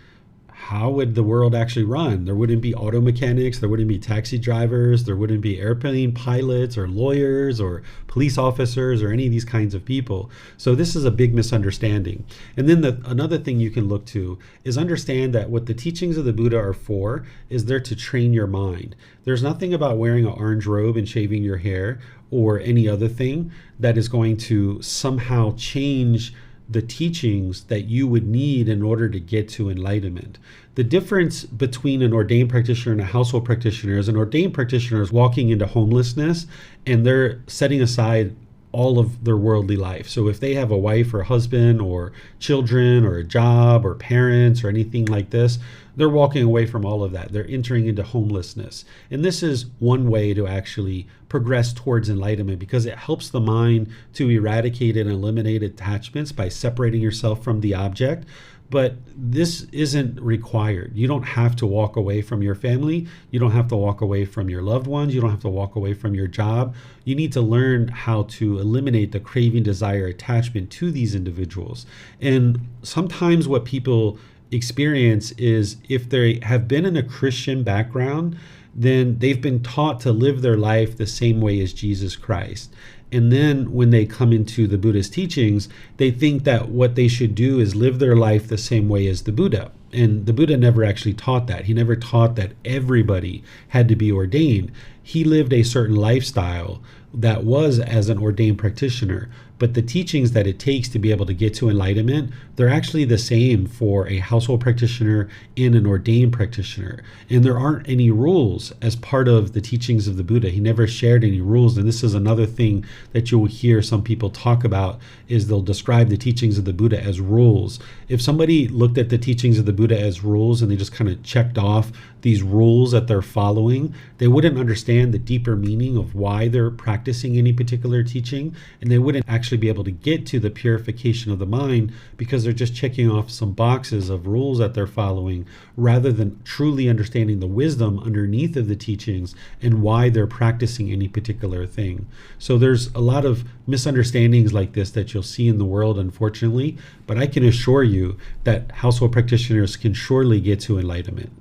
how would the world actually run? There wouldn't be auto mechanics, there wouldn't be taxi drivers, there wouldn't be airplane pilots or lawyers or police officers or any of these kinds of people. So this is a big misunderstanding. And then another thing you can look to is understand that what the teachings of the Buddha are for is they're to train your mind. There's nothing about wearing an orange robe and shaving your hair or any other thing that is going to somehow change the teachings that you would need in order to get to enlightenment. The difference between an ordained practitioner and a household practitioner is an ordained practitioner is walking into homelessness and they're setting aside all of their worldly life. So if they have a wife or husband or children or a job or parents or anything like this, they're walking away from all of that. They're entering into homelessness. And this is one way to actually progress towards enlightenment, because it helps the mind to eradicate and eliminate attachments by separating yourself from the object. But this isn't required. You don't have to walk away from your family. You don't have to walk away from your loved ones. You don't have to walk away from your job. You need to learn how to eliminate the craving, desire, attachment to these individuals. And sometimes what people experience is, if they have been in a Christian background, then they've been taught to live their life the same way as Jesus Christ. And then when they come into the Buddhist teachings, they think that what they should do is live their life the same way as the Buddha. And the Buddha never actually taught that. He never taught that everybody had to be ordained. He lived a certain lifestyle that was as an ordained practitioner. but the teachings that it takes to be able to get to enlightenment, they're actually the same for a household practitioner and an ordained practitioner. And there aren't any rules as part of the teachings of the Buddha. He never shared any rules. And this is another thing that you will hear some people talk about, is they'll describe the teachings of the Buddha as rules. If somebody looked at the teachings of the Buddha as rules and they just kind of checked off these rules that they're following, they wouldn't understand the deeper meaning of why they're practicing any particular teaching, and they wouldn't actually be able to get to the purification of the mind because they're just checking off some boxes of rules that they're following rather than truly understanding the wisdom underneath of the teachings and why they're practicing any particular thing. So there's a lot of misunderstandings like this that you'll see in the world, unfortunately, but I can assure you that household practitioners can surely get to enlightenment.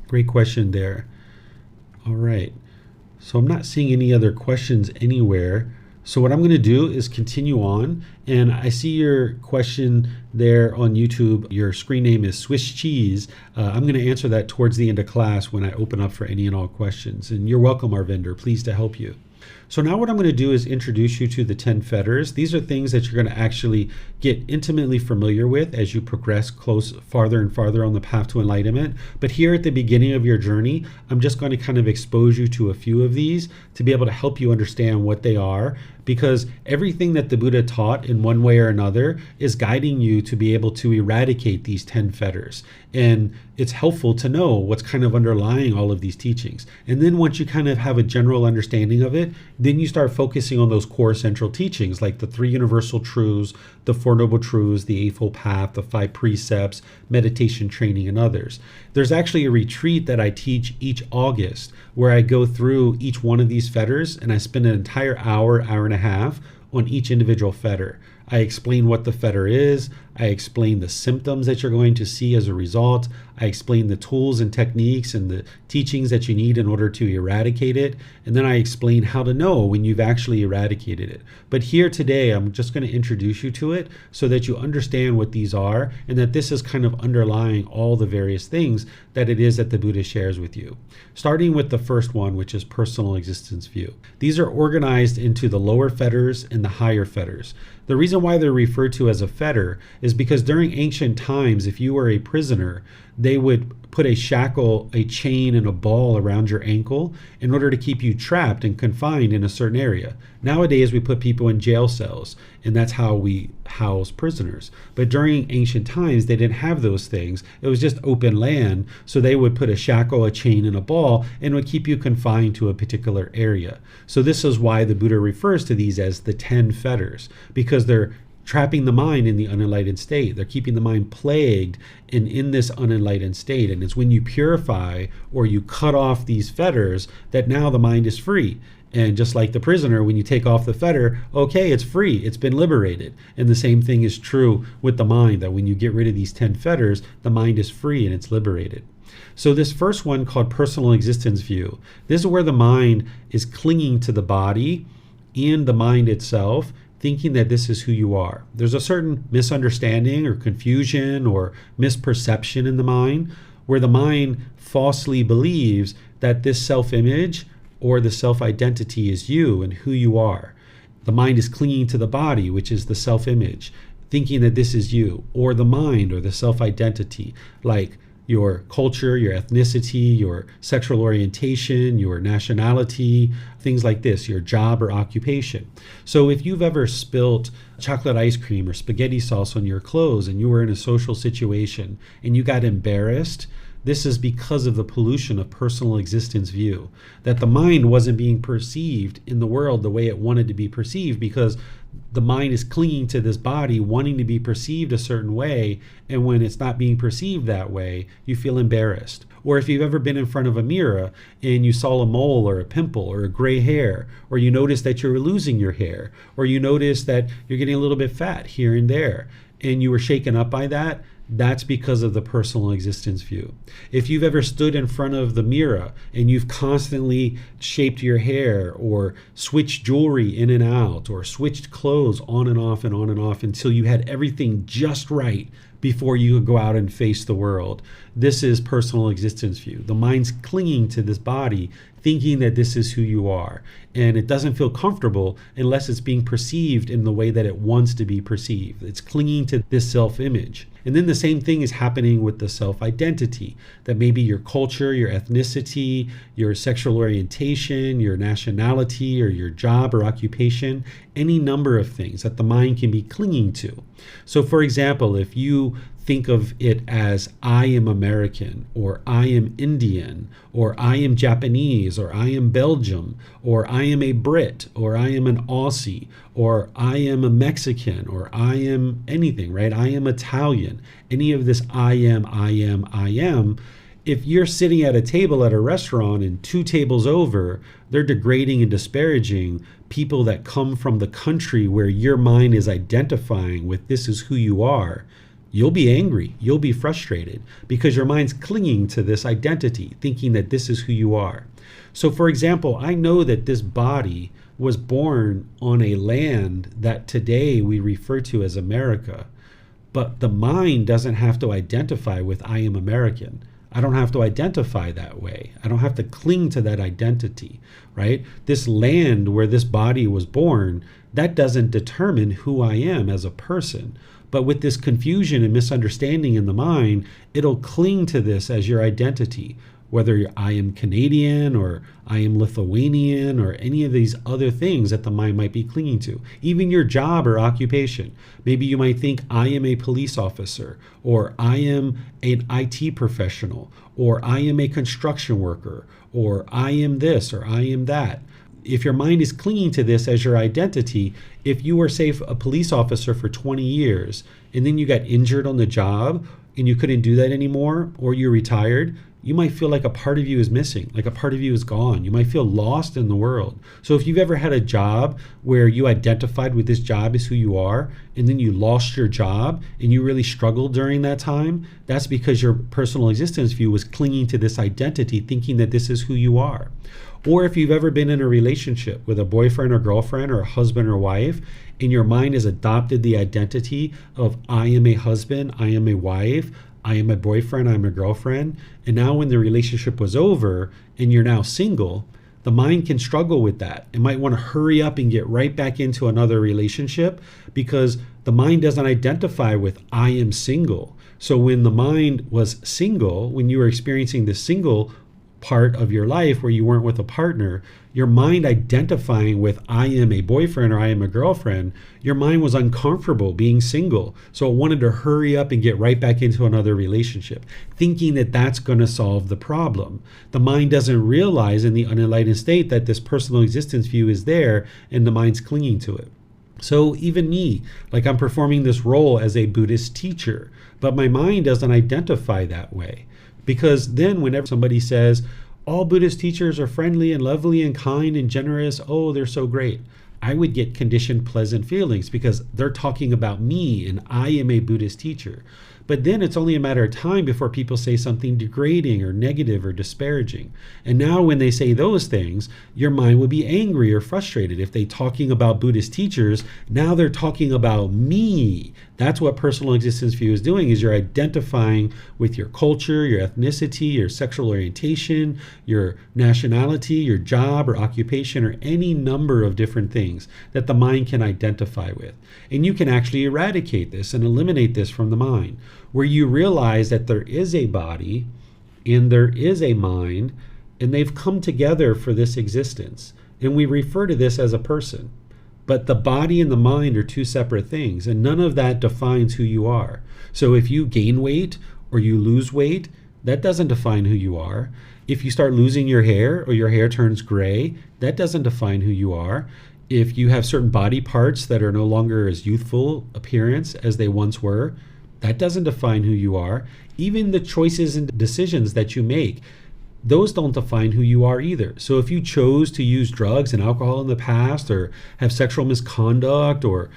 Great question there. All right. So I'm not seeing any other questions anywhere. So what I'm going to do is continue on. And I see your question there on YouTube. Your screen name is Swiss Cheese. I'm going to answer that towards the end of class when I open up for any and all questions. And you're welcome, our vendor. Pleased to help you. So now what I'm going to do is introduce you to the 10 fetters. These are things that you're going to actually get intimately familiar with as you progress farther and farther on the path to enlightenment. But here at the beginning of your journey, I'm just going to kind of expose you to a few of these to be able to help you understand what they are, because everything that the Buddha taught in one way or another is guiding you to be able to eradicate these 10 fetters. And it's helpful to know what's kind of underlying all of these teachings. And then once you kind of have a general understanding of it, then you start focusing on those core central teachings like the 3 universal truths, the 4 noble truths, the Eightfold Path, the 5 precepts, meditation training, and others. There's actually a retreat that I teach each August where I go through each one of these fetters and I spend an entire hour, hour and a half on each individual fetter. I explain what the fetter is. I explain the symptoms that you're going to see as a result. I explain the tools and techniques and the teachings that you need in order to eradicate it. And then I explain how to know when you've actually eradicated it. But here today, I'm just going to introduce you to it so that you understand what these are and that this is kind of underlying all the various things that it is that the Buddha shares with you. Starting with the first one, which is personal existence view. These are organized into the lower fetters and the higher fetters. The reason why they're referred to as a fetter is because during ancient times, if you were a prisoner, they would put a shackle, a chain, and a ball around your ankle in order to keep you trapped and confined in a certain area. Nowadays, we put people in jail cells, and that's how we house prisoners. But during ancient times, they didn't have those things. It was just open land, so they would put a shackle, a chain, and a ball, and would keep you confined to a particular area. So this is why the Buddha refers to these as the 10 fetters, because they're trapping the mind in the unenlightened state. They're keeping the mind plagued and in this unenlightened state. And it's when you purify or you cut off these fetters that now the mind is free. And just like the prisoner, when you take off the fetter, okay, it's free, it's been liberated. And the same thing is true with the mind, that when you get rid of these 10 fetters, the mind is free and it's liberated. So this first one, called personal existence view, this is where the mind is clinging to the body and the mind itself, thinking that this is who you are. There's a certain misunderstanding or confusion or misperception in the mind where the mind falsely believes that this self-image or the self-identity is you and who you are. The mind is clinging to the body, which is the self-image, thinking that this is you, or the mind or the self-identity, like your culture, your ethnicity, your sexual orientation, your nationality, things like this, your job or occupation. So if you've ever spilt chocolate ice cream or spaghetti sauce on your clothes and you were in a social situation and you got embarrassed, this is because of the pollution of personal existence view, that the mind wasn't being perceived in the world the way it wanted to be perceived because the mind is clinging to this body, wanting to be perceived a certain way, and when it's not being perceived that way, you feel embarrassed. Or if you've ever been in front of a mirror and you saw a mole or a pimple or a gray hair, or you notice that you're losing your hair, or you notice that you're getting a little bit fat here and there, and you were shaken up by that, that's because of the personal existence view. If you've ever stood in front of the mirror and you've constantly shaped your hair or switched jewelry in and out or switched clothes on and off and on and off until you had everything just right, before you go out and face the world. This is personal existence view. The mind's clinging to this body, thinking that this is who you are. And it doesn't feel comfortable unless it's being perceived in the way that it wants to be perceived. It's clinging to this self-image. And then the same thing is happening with the self-identity, that maybe your culture, your ethnicity, your sexual orientation, your nationality, or your job or occupation, any number of things that the mind can be clinging to. So for example, if you think of it as I am American, or I am Indian, or I am Japanese, or I am Belgium, or I am a Brit, or I am an Aussie, or I am a Mexican, or I am anything, right? I am Italian. Any of this I am. If you're sitting at a table at a restaurant and 2 tables over, they're degrading and disparaging people that come from the country where your mind is identifying with this is who you are, you'll be angry, you'll be frustrated because your mind's clinging to this identity, thinking that this is who you are. So for example, I know that this body was born on a land that today we refer to as America, but the mind doesn't have to identify with I am American. I don't have to identify that way. I don't have to cling to that identity, right? This land where this body was born, that doesn't determine who I am as a person. But with this confusion and misunderstanding in the mind, it'll cling to this as your identity, whether I am Canadian or I am Lithuanian or any of these other things that the mind might be clinging to. Even your job or occupation. Maybe you might think I am a police officer, or I am an IT professional, or I am a construction worker, or I am this, or I am that. If your mind is clinging to this as your identity, if you were, say, a police officer for 20 years and then you got injured on the job and you couldn't do that anymore, or you retired, you might feel like a part of you is missing, like a part of you is gone. You might feel lost in the world. So if you've ever had a job where you identified with this job as who you are, and then you lost your job and you really struggled during that time, that's because your personal existence view was clinging to this identity, thinking that this is who you are. Or if you've ever been in a relationship with a boyfriend or girlfriend or a husband or wife, and your mind has adopted the identity of I am a husband, I am a wife, I am a boyfriend, I'm a girlfriend, and now when the relationship was over and you're now single, the mind can struggle with that. It might want to hurry up and get right back into another relationship because the mind doesn't identify with I am single. So when the mind was single, when you were experiencing the single part of your life where you weren't with a partner, your mind identifying with I am a boyfriend or I am a girlfriend, your mind was uncomfortable being single. So it wanted to hurry up and get right back into another relationship, thinking that that's going to solve the problem. The mind doesn't realize in the unenlightened state that this personal existence view is there and the mind's clinging to it. So even me, like I'm performing this role as a Buddhist teacher, but my mind doesn't identify that way. Because then whenever somebody says, all Buddhist teachers are friendly and lovely and kind and generous, oh, they're so great, I would get conditioned pleasant feelings because they're talking about me and I am a Buddhist teacher. But then it's only a matter of time before people say something degrading or negative or disparaging. And now when they say those things, your mind would be angry or frustrated. If they're talking about Buddhist teachers, now they're talking about me. That's what personal existence view is doing, is you're identifying with your culture, your ethnicity, your sexual orientation, your nationality, your job or occupation, or any number of different things that the mind can identify with. And you can actually eradicate this and eliminate this from the mind, where you realize that there is a body and there is a mind, and they've come together for this existence. And we refer to this as a person. But the body and the mind are two separate things, and none of that defines who you are. So if you gain weight or you lose weight, that doesn't define who you are. If you start losing your hair or your hair turns gray, that doesn't define who you are. If you have certain body parts that are no longer as youthful appearance as they once were, that doesn't define who you are. Even the choices and decisions that you make, those don't define who you are either. So if you chose to use drugs and alcohol in the past, or have sexual misconduct, or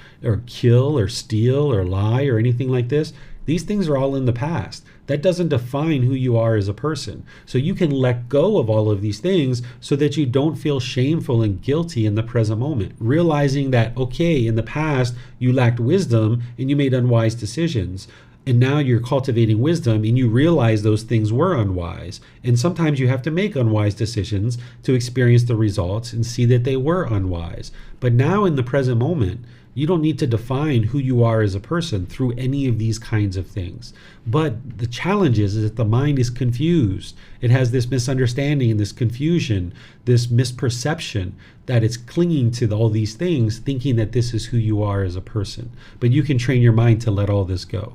kill or steal or lie or anything like this, these things are all in the past. That doesn't define who you are as a person. So you can let go of all of these things so that you don't feel shameful and guilty in the present moment, realizing that, okay, in the past you lacked wisdom and you made unwise decisions. And now you're cultivating wisdom and you realize those things were unwise. And sometimes you have to make unwise decisions to experience the results and see that they were unwise. But now in the present moment, you don't need to define who you are as a person through any of these kinds of things. But the challenge is that the mind is confused. It has this misunderstanding and this confusion, this misperception that it's clinging to all these things, thinking that this is who you are as a person. But you can train your mind to let all this go.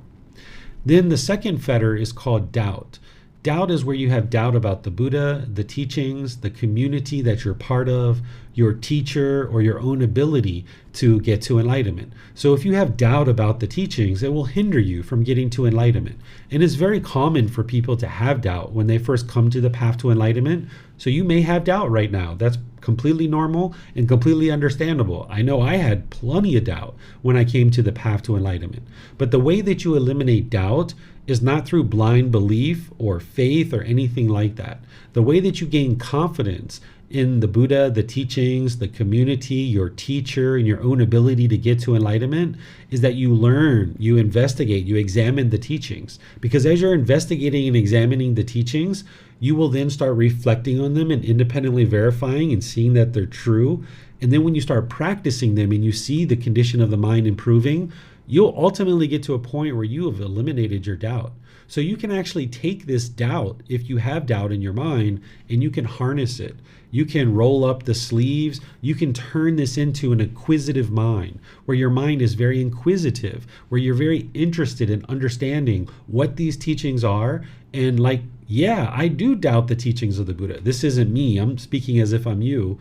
Then the second fetter is called doubt. Doubt is where you have doubt about the Buddha, the teachings, the community that you're part of, your teacher, or your own ability to get to enlightenment. So if you have doubt about the teachings, it will hinder you from getting to enlightenment. And it's very common for people to have doubt when they first come to the path to enlightenment. So you may have doubt right now. That's completely normal and completely understandable. I know I had plenty of doubt when I came to the path to enlightenment. But the way that you eliminate doubt is not through blind belief or faith or anything like that. The way that you gain confidence in the Buddha, the teachings, the community, your teacher, and your own ability to get to enlightenment is that you learn, you investigate, you examine the teachings. Because as you're investigating and examining the teachings, you will then start reflecting on them and independently verifying and seeing that they're true. And then when you start practicing them and you see the condition of the mind improving, you'll ultimately get to a point where you have eliminated your doubt. So you can actually take this doubt, if you have doubt in your mind, and you can harness it. You can roll up the sleeves. You can turn this into an inquisitive mind, where your mind is very inquisitive, where you're very interested in understanding what these teachings are. And like, yeah, I do doubt the teachings of the Buddha. This isn't me. I'm speaking as if I'm you.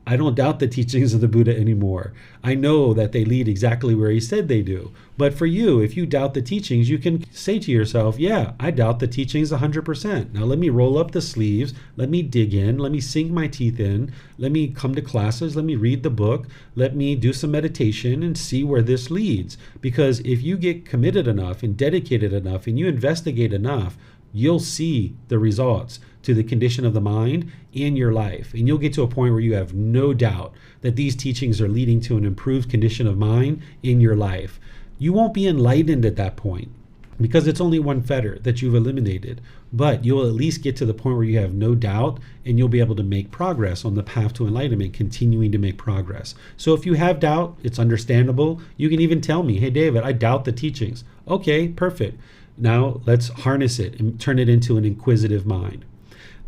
I don't doubt the teachings of the Buddha anymore. I know that they lead exactly where he said they do. But for you, if you doubt the teachings, you can say to yourself, yeah, I doubt the teachings 100%. Now let me roll up the sleeves. Let me dig in. Let me sink my teeth in. Let me come to classes. Let me read the book. Let me do some meditation and see where this leads. Because if you get committed enough and dedicated enough and you investigate enough, you'll see the results to the condition of the mind in your life. And you'll get to a point where you have no doubt that these teachings are leading to an improved condition of mind in your life. You won't be enlightened at that point because it's only one fetter that you've eliminated. But you'll at least get to the point where you have no doubt and you'll be able to make progress on the path to enlightenment, continuing to make progress. So if you have doubt, it's understandable. You can even tell me, hey, David, I doubt the teachings. Okay, perfect. Now let's harness it and turn it into an inquisitive mind.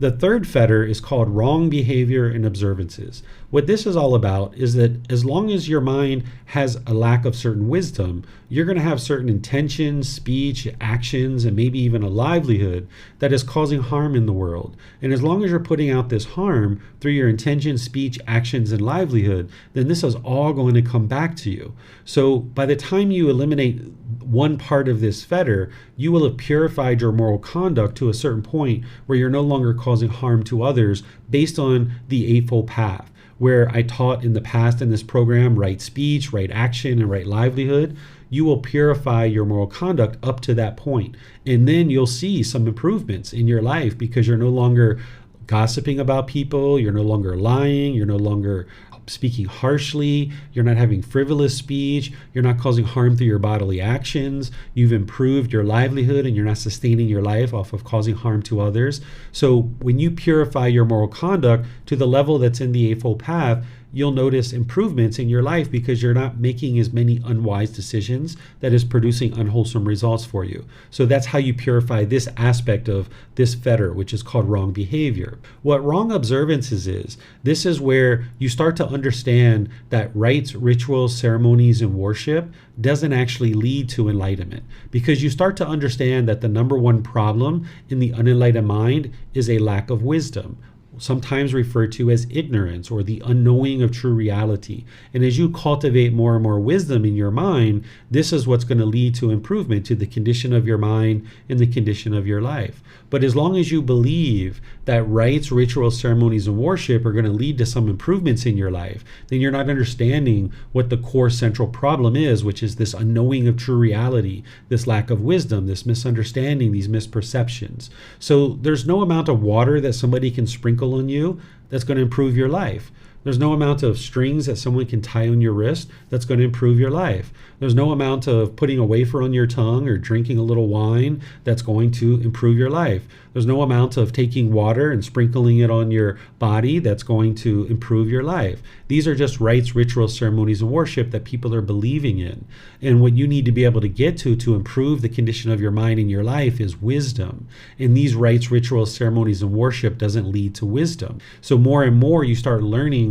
The third fetter is called wrong behavior and observances. What this is all about is that as long as your mind has a lack of certain wisdom, you're going to have certain intentions, speech, actions, and maybe even a livelihood that is causing harm in the world. And as long as you're putting out this harm through your intention, speech, actions, and livelihood, then this is all going to come back to you. So by the time you eliminate one part of this fetter, you will have purified your moral conduct to a certain point where you're no longer causing harm to others based on the Eightfold Path, where I taught in the past in this program, right speech, right action, and right livelihood. You will purify your moral conduct up to that point. And then you'll see some improvements in your life because you're no longer gossiping about people, you're no longer lying, you're no longer speaking harshly, you're not having frivolous speech, you're not causing harm through your bodily actions, you've improved your livelihood and you're not sustaining your life off of causing harm to others. So when you purify your moral conduct to the level that's in the Eightfold Path, you'll notice improvements in your life because you're not making as many unwise decisions that is producing unwholesome results for you. So that's how you purify this aspect of this fetter, which is called wrong behavior. What wrong observances is, this is where you start to understand that rites, rituals, ceremonies, and worship doesn't actually lead to enlightenment, because you start to understand that the number one problem in the unenlightened mind is a lack of wisdom, sometimes referred to as ignorance or the unknowing of true reality. And as you cultivate more and more wisdom in your mind, this is what's going to lead to improvement to the condition of your mind and the condition of your life. But as long as you believe that rites, rituals, ceremonies, and worship are going to lead to some improvements in your life, then you're not understanding what the core central problem is, which is this unknowing of true reality, this lack of wisdom, this misunderstanding, these misperceptions. So there's no amount of water that somebody can sprinkle on you that's going to improve your life. There's no amount of strings that someone can tie on your wrist that's going to improve your life. There's no amount of putting a wafer on your tongue or drinking a little wine that's going to improve your life. There's no amount of taking water and sprinkling it on your body that's going to improve your life. These are just rites, rituals, ceremonies, and worship that people are believing in. And what you need to be able to get to improve the condition of your mind and your life is wisdom. And these rites, rituals, ceremonies, and worship doesn't lead to wisdom. So more and more you start learning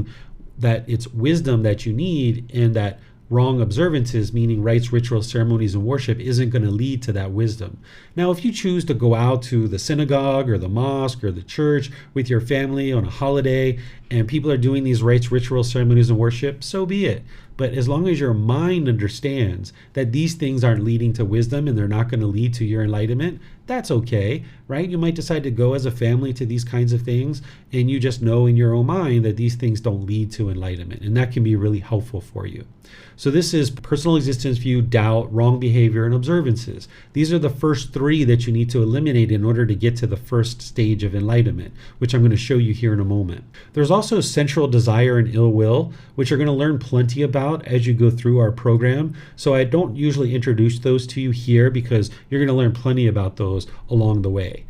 that it's wisdom that you need, and that wrong observances, meaning rites, rituals, ceremonies, and worship, isn't going to lead to that wisdom. Now, if you choose to go out to the synagogue or the mosque or the church with your family on a holiday and people are doing these rites, rituals, ceremonies, and worship, so be it. But as long as your mind understands that these things aren't leading to wisdom and they're not going to lead to your enlightenment, that's okay, right? You might decide to go as a family to these kinds of things, and you just know in your own mind that these things don't lead to enlightenment, and that can be really helpful for you. So this is personal existence view, doubt, wrong behavior, and observances. These are the first three that you need to eliminate in order to get to the first stage of enlightenment, which I'm going to show you here in a moment. There's also sensual desire and ill will, which you're going to learn plenty about as you go through our program. So I don't usually introduce those to you here because you're going to learn plenty about those along the way.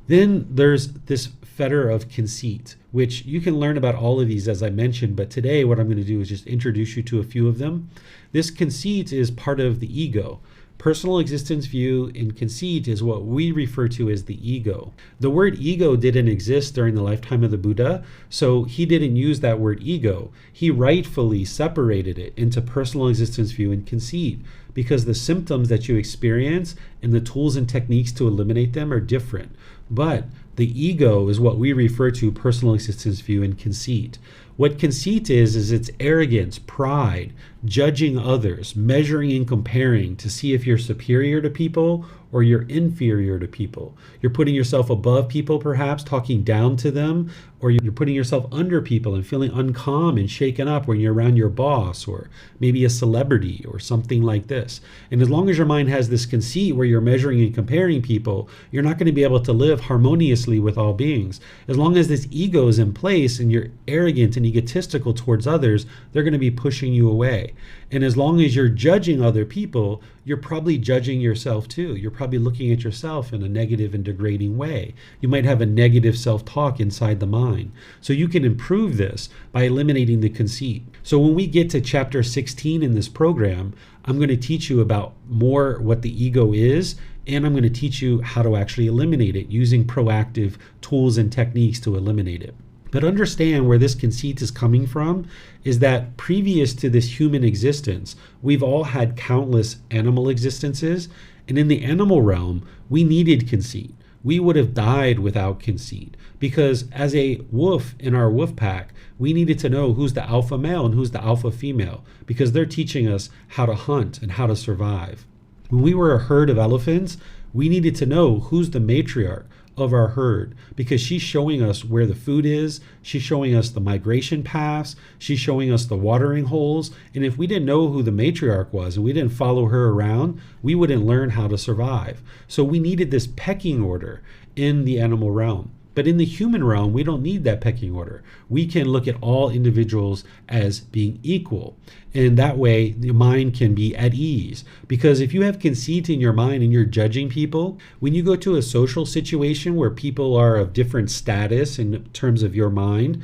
Then there's this fetter of conceit, which you can learn about all of these as I mentioned, but today what I'm going to do is just introduce you to a few of them. This conceit is part of the ego. Personal existence view and conceit is what we refer to as the ego. The word ego didn't exist during the lifetime of the Buddha, so he didn't use that word ego. He rightfully separated it into personal existence view and conceit, because the symptoms that you experience and the tools and techniques to eliminate them are different. But the ego is what we refer to personal existence view and conceit. What conceit is it's arrogance, pride, judging others, measuring and comparing to see if you're superior to people or you're inferior to people. You're putting yourself above people, perhaps talking down to them, or you're putting yourself under people and feeling uncalm and shaken up when you're around your boss or maybe a celebrity or something like this. And as long as your mind has this conceit where you're measuring and comparing people, you're not going to be able to live harmoniously with all beings. As long as this ego is in place and you're arrogant and egotistical towards others, they're going to be pushing you away. And as long as you're judging other people, you're probably judging yourself too. You're probably looking at yourself in a negative and degrading way. You might have a negative self-talk inside the mind. So you can improve this by eliminating the conceit. So when we get to chapter 16 in this program, I'm going to teach you about more what the ego is, and I'm going to teach you how to actually eliminate it using proactive tools and techniques to eliminate it. But understand where this conceit is coming from is that previous to this human existence, we've all had countless animal existences. And in the animal realm, we needed conceit. We would have died without conceit because as a wolf in our wolf pack, we needed to know who's the alpha male and who's the alpha female because they're teaching us how to hunt and how to survive. When we were a herd of elephants, we needed to know who's the matriarch of our herd because she's showing us where the food is, she's showing us the migration paths, she's showing us the watering holes, and if we didn't know who the matriarch was and we didn't follow her around, we wouldn't learn how to survive. So we needed this pecking order in the animal realm. But in the human realm, we don't need that pecking order. We can look at all individuals as being equal. And that way, the mind can be at ease. Because if you have conceit in your mind and you're judging people, when you go to a social situation where people are of different status in terms of your mind,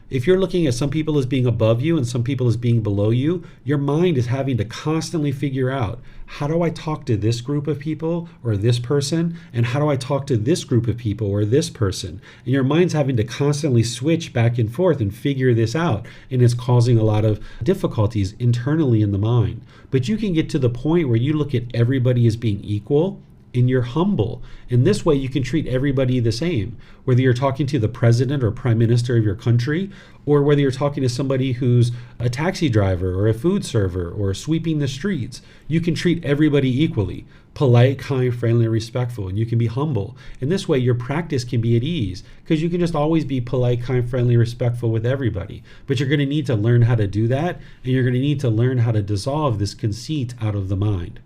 if you're looking at some people as being above you and some people as being below you, your mind is having to constantly figure out, how do I talk to this group of people or this person? And how do I talk to this group of people or this person? And your mind's having to constantly switch back and forth and figure this out. And it's causing a lot of difficulties internally in the mind. But you can get to the point where you look at everybody as being equal and you're humble. In this way, you can treat everybody the same, whether you're talking to the president or prime minister of your country, or whether you're talking to somebody who's a taxi driver or a food server or sweeping the streets. You can treat everybody equally, polite, kind, friendly, respectful, and you can be humble. In this way, your practice can be at ease because you can just always be polite, kind, friendly, respectful with everybody. But you're going to need to learn how to do that, and you're going to need to learn how to dissolve this conceit out of the mind.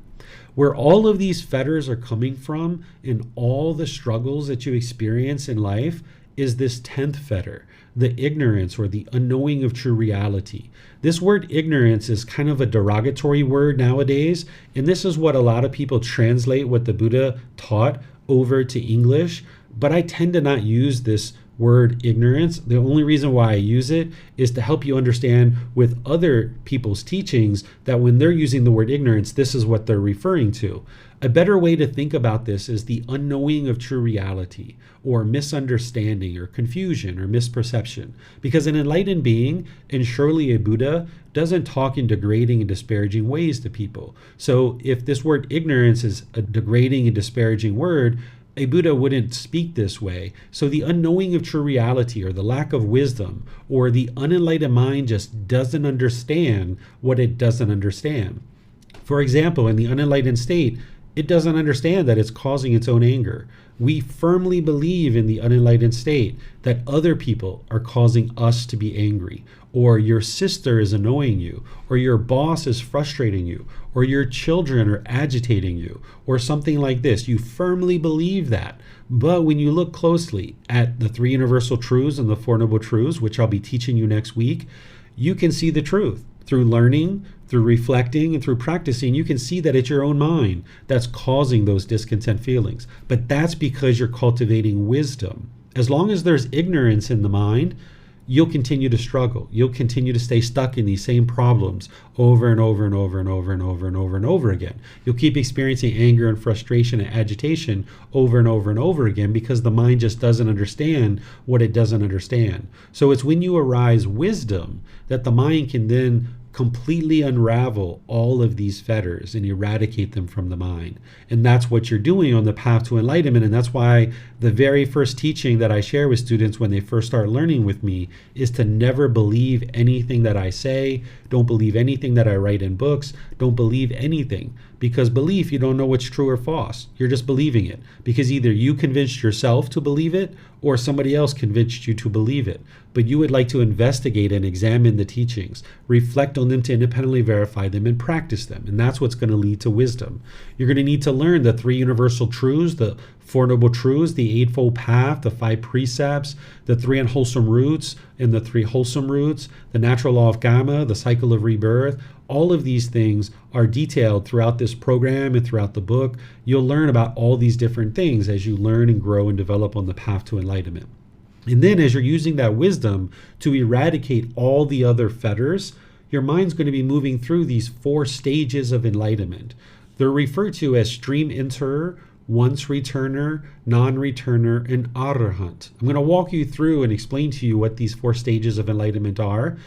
Where all of these fetters are coming from and all the struggles that you experience in life is this 10th fetter, the ignorance or the unknowing of true reality. This word ignorance is kind of a derogatory word nowadays, and this is what a lot of people translate what the Buddha taught over to English, but I tend to not use this word ignorance. The only reason why I use it is to help you understand with other people's teachings that when they're using the word ignorance, this is what they're referring to. A better way to think about this is the unknowing of true reality, or misunderstanding, or confusion, or misperception. Because an enlightened being, and surely a Buddha, doesn't talk in degrading and disparaging ways to people. So if this word ignorance is a degrading and disparaging word, a Buddha wouldn't speak this way. So the unknowing of true reality, or the lack of wisdom, or the unenlightened mind just doesn't understand what it doesn't understand. For example, in the unenlightened state, it doesn't understand that it's causing its own anger. We firmly believe in the unenlightened state that other people are causing us to be angry, or your sister is annoying you, or your boss is frustrating you, or your children are agitating you, or something like this. You firmly believe that. But when you look closely at the 3 universal truths and the 4 noble truths, which I'll be teaching you next week, you can see the truth. Through learning, through reflecting, and through practicing, you can see that it's your own mind that's causing those discontent feelings. But that's because you're cultivating wisdom. As long as there's ignorance in the mind, you'll continue to struggle. You'll continue to stay stuck in these same problems over and over and over and over and over and over and over again. You'll keep experiencing anger and frustration and agitation over and over and over again because the mind just doesn't understand what it doesn't understand. So it's when you arise wisdom that the mind can then completely unravel all of these fetters and eradicate them from the mind. And that's what you're doing on the path to enlightenment. And that's why the very first teaching that I share with students when they first start learning with me is to never believe anything that I say. Don't believe anything that I write in books. Don't believe anything. Because belief, you don't know what's true or false. You're just believing it. Because either you convinced yourself to believe it or somebody else convinced you to believe it. But you would like to investigate and examine the teachings, reflect on them to independently verify them, and practice them. And that's what's going to lead to wisdom. You're going to need to learn the 3 universal truths, the 4 noble truths, the Eightfold Path, the 5 precepts, the 3 unwholesome roots and the 3 wholesome roots, the natural law of karma, the cycle of rebirth. All of these things are detailed throughout this program and throughout the book. You'll learn about all these different things as you learn and grow and develop on the path to enlightenment. And then as you're using that wisdom to eradicate all the other fetters, your mind's going to be moving through these 4 stages of enlightenment. They're referred to as stream enterer, once returner, non-returner, and arahant. I'm going to walk you through and explain to you what these 4 stages of enlightenment are.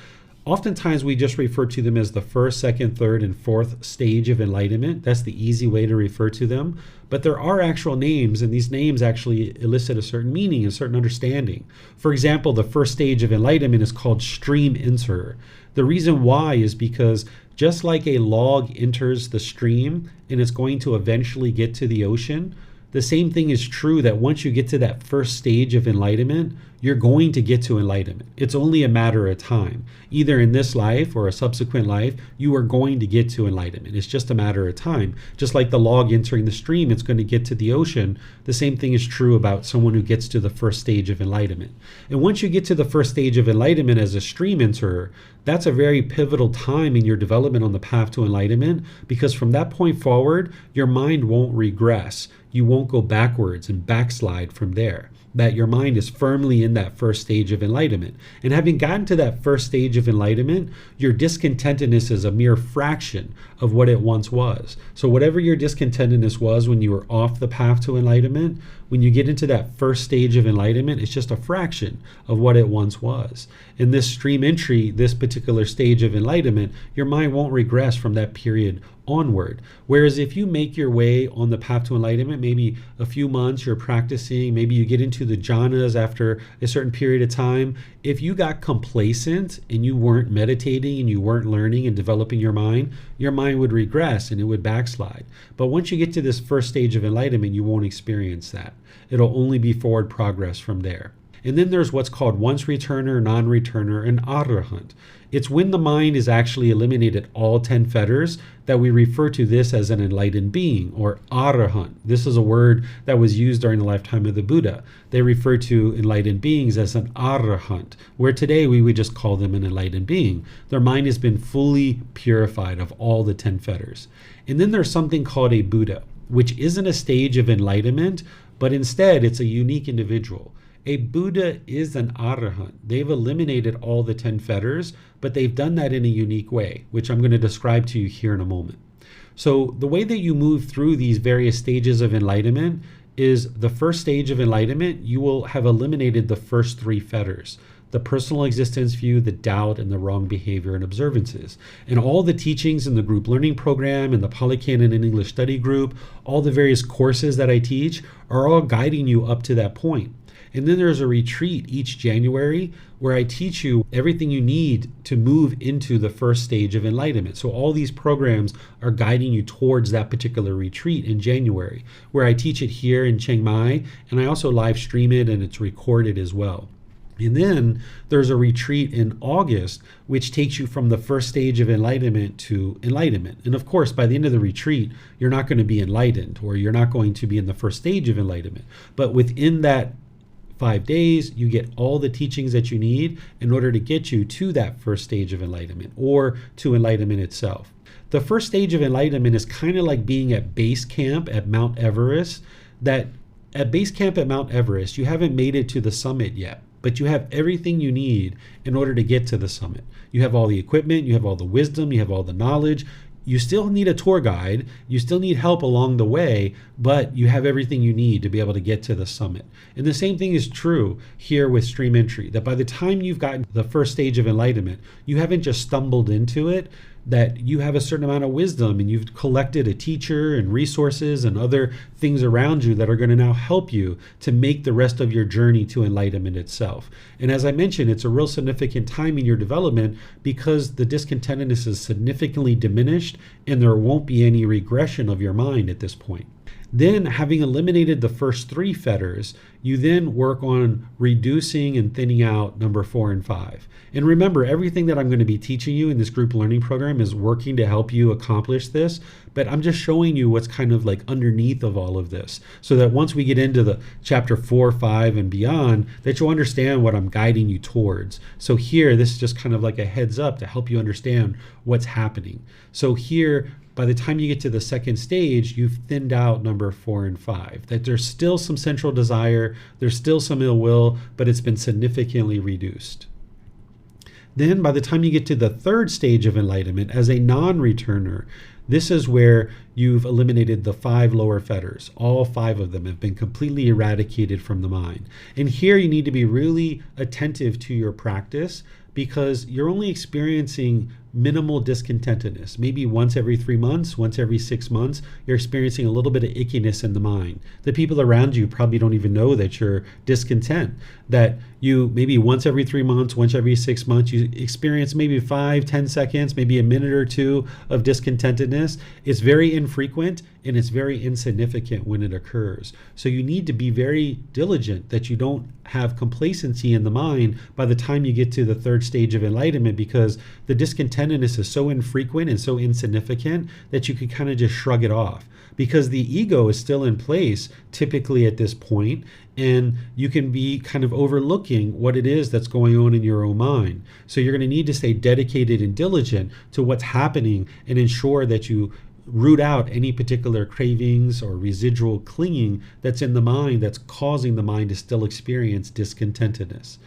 Oftentimes we just refer to them as the 1st, 2nd, 3rd, and 4th stage of enlightenment. That's the easy way to refer to them. But there are actual names, and these names actually elicit a certain meaning, a certain understanding. For example, the 1st stage of enlightenment is called stream enterer. The reason why is because just like a log enters the stream and it's going to eventually get to the ocean, the same thing is true that once you get to that 1st stage of enlightenment, you're going to get to enlightenment. It's only a matter of time. Either in this life or a subsequent life, you are going to get to enlightenment. It's just a matter of time. Just like the log entering the stream, it's going to get to the ocean. The same thing is true about someone who gets to the 1st stage of enlightenment. And once you get to the 1st stage of enlightenment as a stream enterer, that's a very pivotal time in your development on the path to enlightenment, because from that point forward, your mind won't regress. You won't go backwards and backslide from there. That your mind is firmly in that 1st stage of enlightenment. And having gotten to that 1st stage of enlightenment, your discontentedness is a mere fraction of what it once was. So whatever your discontentedness was when you were off the path to enlightenment, when you get into that 1st stage of enlightenment, it's just a fraction of what it once was. In this stream entry, this particular stage of enlightenment, your mind won't regress from that period onward. Whereas if you make your way on the path to enlightenment, maybe a few months you're practicing, maybe you get into the jhanas after a certain period of time, if you got complacent and you weren't meditating and you weren't learning and developing your mind would regress and it would backslide. But once you get to this 1st stage of enlightenment, you won't experience that. It'll only be forward progress from there. And then there's what's called once returner, non-returner, and arahant. It's when the mind is actually eliminated all 10 fetters that we refer to this as an enlightened being, or arahant. This is a word that was used during the lifetime of the Buddha. They refer to enlightened beings as an arahant, where today we would just call them an enlightened being. Their mind has been fully purified of all the 10 fetters. And then there's something called a Buddha, which isn't a stage of enlightenment, but instead it's a unique individual. A Buddha is an arahant. They've eliminated all the 10 fetters, but they've done that in a unique way, which I'm going to describe to you here in a moment. So the way that you move through these various stages of enlightenment is the first stage of enlightenment, you will have eliminated the first 3 fetters: the personal existence view, the doubt, and the wrong behavior and observances. And all the teachings in the group learning program and the Pali, Canon, and English study group, all the various courses that I teach are all guiding you up to that point. And then there's a retreat each January where I teach you everything you need to move into the first stage of enlightenment. So all these programs are guiding you towards that particular retreat in January, where I teach it here in Chiang Mai, and I also live stream it, and it's recorded as well. And then there's a retreat in August, which takes you from the first stage of enlightenment to enlightenment. And of course, by the end of the retreat, you're not going to be enlightened, or you're not going to be in the first stage of enlightenment. But within that 5 days, you get all the teachings that you need in order to get you to that first stage of enlightenment, or to enlightenment itself. The first stage of enlightenment is kind of like being at base camp at Mount Everest. That at base camp at Mount Everest, you haven't made it to the summit yet, but you have everything you need in order to get to the summit. You have all the equipment, you have all the wisdom, you have all the knowledge. You still need a tour guide, you still need help along the way, but you have everything you need to be able to get to the summit. And the same thing is true here with stream entry, that by the time you've gotten to the first stage of enlightenment, you haven't just stumbled into it, that you have a certain amount of wisdom, and you've collected a teacher and resources and other things around you that are going to now help you to make the rest of your journey to enlightenment itself. And as I mentioned, it's a real significant time in your development because the discontentedness is significantly diminished and there won't be any regression of your mind at this point. Then, having eliminated the first 3 fetters, you then work on reducing and thinning out number 4 and 5. And remember, everything that I'm going to be teaching you in this group learning program is working to help you accomplish this, but I'm just showing you what's kind of like underneath of all of this, so that once we get into the chapter 4, 5, and beyond, that you'll understand what I'm guiding you towards. So here, this is just kind of like a heads up to help you understand what's happening. So here, by the time you get to the second stage, you've thinned out number 4 and 5. That there's still some central desire, there's still some ill will, but it's been significantly reduced. Then by the time you get to the third stage of enlightenment as a non-returner, this is where you've eliminated the 5 lower fetters. All 5 of them have been completely eradicated from the mind. And here you need to be really attentive to your practice, because you're only experiencing minimal discontentedness. Maybe once every 3 months, once every 6 months, you're experiencing a little bit of ickiness in the mind. The people around you probably don't even know that you're discontent, that you maybe once every 3 months, once every 6 months, you experience maybe 5-10 seconds, maybe a minute or 2 of discontentedness. It's very infrequent and it's very insignificant when it occurs. So you need to be very diligent that you don't have complacency in the mind by the time you get to the third stage of enlightenment, because the discontentedness is so infrequent and so insignificant that you can kind of just shrug it off, because the ego is still in place typically at this point, and you can be kind of overlooking what it is that's going on in your own mind. So you're going to need to stay dedicated and diligent to what's happening and ensure that you root out any particular cravings or residual clinging that's in the mind that's causing the mind to still experience discontentedness.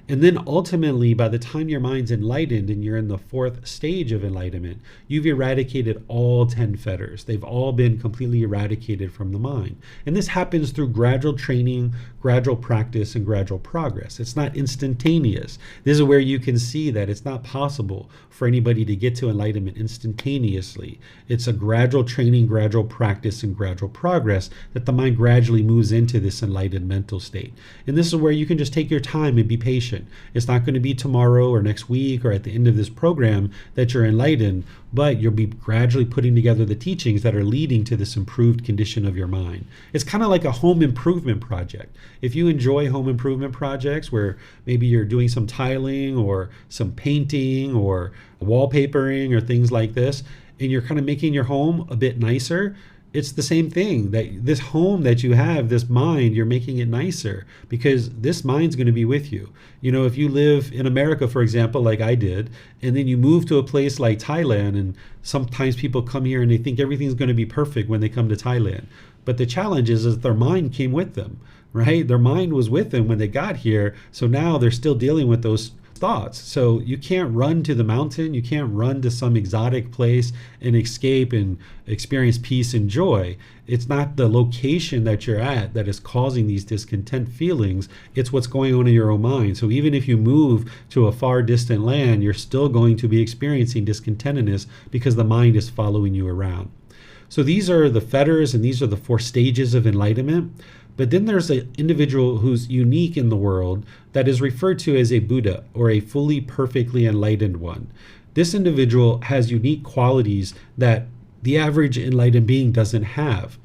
And then ultimately, by the time your mind's enlightened and you're in the fourth stage of enlightenment, you've eradicated all 10 fetters. They've all been completely eradicated from the mind. And this happens through gradual training, gradual practice, and gradual progress. It's not instantaneous. This is where you can see that it's not possible for anybody to get to enlightenment instantaneously. It's a gradual training, gradual practice, and gradual progress that the mind gradually moves into this enlightened mental state. And this is where you can just take your time and be patient. mentioned. It's not going to be tomorrow or next week or at the end of this program that you're enlightened, but you'll be gradually putting together the teachings that are leading to this improved condition of your mind. It's kind of like a home improvement project. If you enjoy home improvement projects where maybe you're doing some tiling or some painting or wallpapering or things like this, and you're kind of making your home a bit nicer, it's the same thing. That this home that you have, this mind, you're making it nicer because this mind's going to be with you. You know, if you live in America, for example, like I did, and then you move to a place like Thailand, and sometimes people come here and they think everything's going to be perfect when they come to Thailand. But the challenge is that their mind came with them, right? Their mind was with them when they got here. So now they're still dealing with those thoughts. So you can't run to the mountain, you can't run to some exotic place and escape and experience peace and joy. It's not the location that you're at that is causing these discontent feelings, it's what's going on in your own mind. So even if you move to a far distant land, you're still going to be experiencing discontentedness because the mind is following you around. So these are the fetters and these are the 4 stages of enlightenment. But then there's an individual who's unique in the world that is referred to as a Buddha, or a fully perfectly enlightened one. This individual has unique qualities that the average enlightened being doesn't have.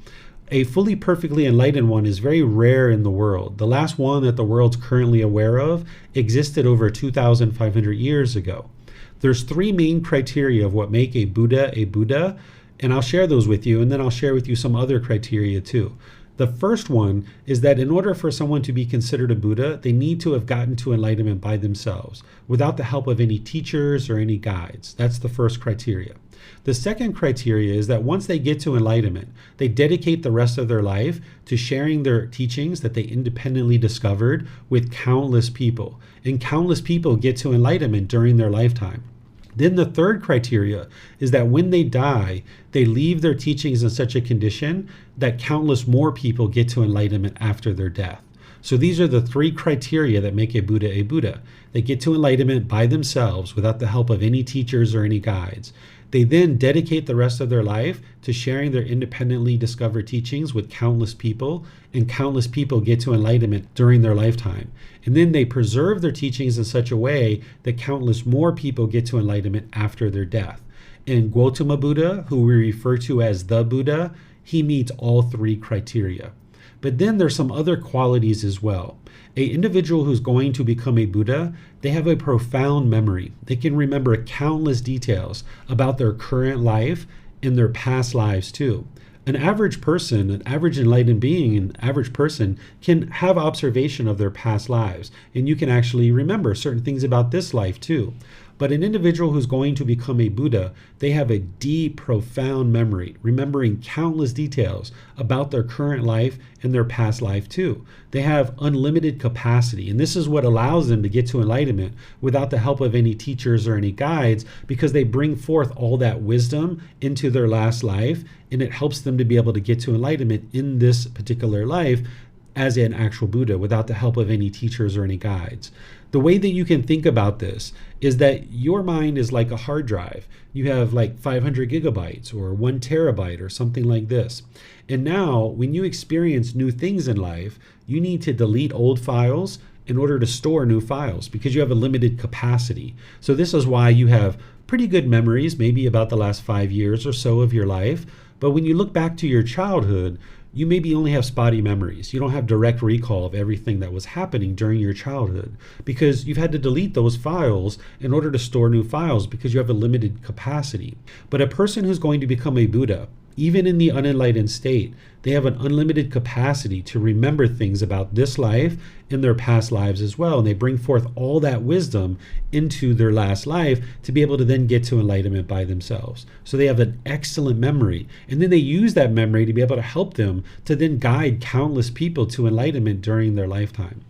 A fully perfectly enlightened one is very rare in the world. The last one that the world's currently aware of existed over 2,500 years ago. There's 3 main criteria of what make a Buddha, and I'll share those with you, and then I'll share with you some other criteria too. The first one is that in order for someone to be considered a Buddha, they need to have gotten to enlightenment by themselves, without the help of any teachers or any guides. That's the first criteria. The second criteria is that once they get to enlightenment, they dedicate the rest of their life to sharing their teachings that they independently discovered with countless people. And countless people get to enlightenment during their lifetime. Then the third criteria is that when they die, they leave their teachings in such a condition that countless more people get to enlightenment after their death. So these are the 3 criteria that make a Buddha a Buddha. They get to enlightenment by themselves without the help of any teachers or any guides. They then dedicate the rest of their life to sharing their independently discovered teachings with countless people, and countless people get to enlightenment during their lifetime. And then they preserve their teachings in such a way that countless more people get to enlightenment after their death. And Gotama Buddha, who we refer to as the Buddha, he meets all 3 criteria. But then there's some other qualities as well. An individual who's going to become a Buddha, they have a profound memory. They can remember countless details about their current life and their past lives too. An average person, an average enlightened being, an average person can have observation of their past lives, and you can actually remember certain things about this life too. But an individual who's going to become a Buddha, they have a deep, profound memory, remembering countless details about their current life and their past life too. They have unlimited capacity, and this is what allows them to get to enlightenment without the help of any teachers or any guides, because they bring forth all that wisdom into their last life, and it helps them to be able to get to enlightenment in this particular life as an actual Buddha without the help of any teachers or any guides. The way that you can think about this is that your mind is like a hard drive. You have like 500 gigabytes or 1 terabyte or something like this. And now when you experience new things in life, you need to delete old files in order to store new files because you have a limited capacity. So this is why you have pretty good memories, maybe about the last 5 years or so of your life. But when you look back to your childhood, you maybe only have spotty memories. You don't have direct recall of everything that was happening during your childhood because you've had to delete those files in order to store new files because you have a limited capacity. But a person who's going to become a Buddha, even in the unenlightened state, they have an unlimited capacity to remember things about this life and their past lives as well. And they bring forth all that wisdom into their last life to be able to then get to enlightenment by themselves. So they have an excellent memory. And then they use that memory to be able to help them to then guide countless people to enlightenment during their lifetime.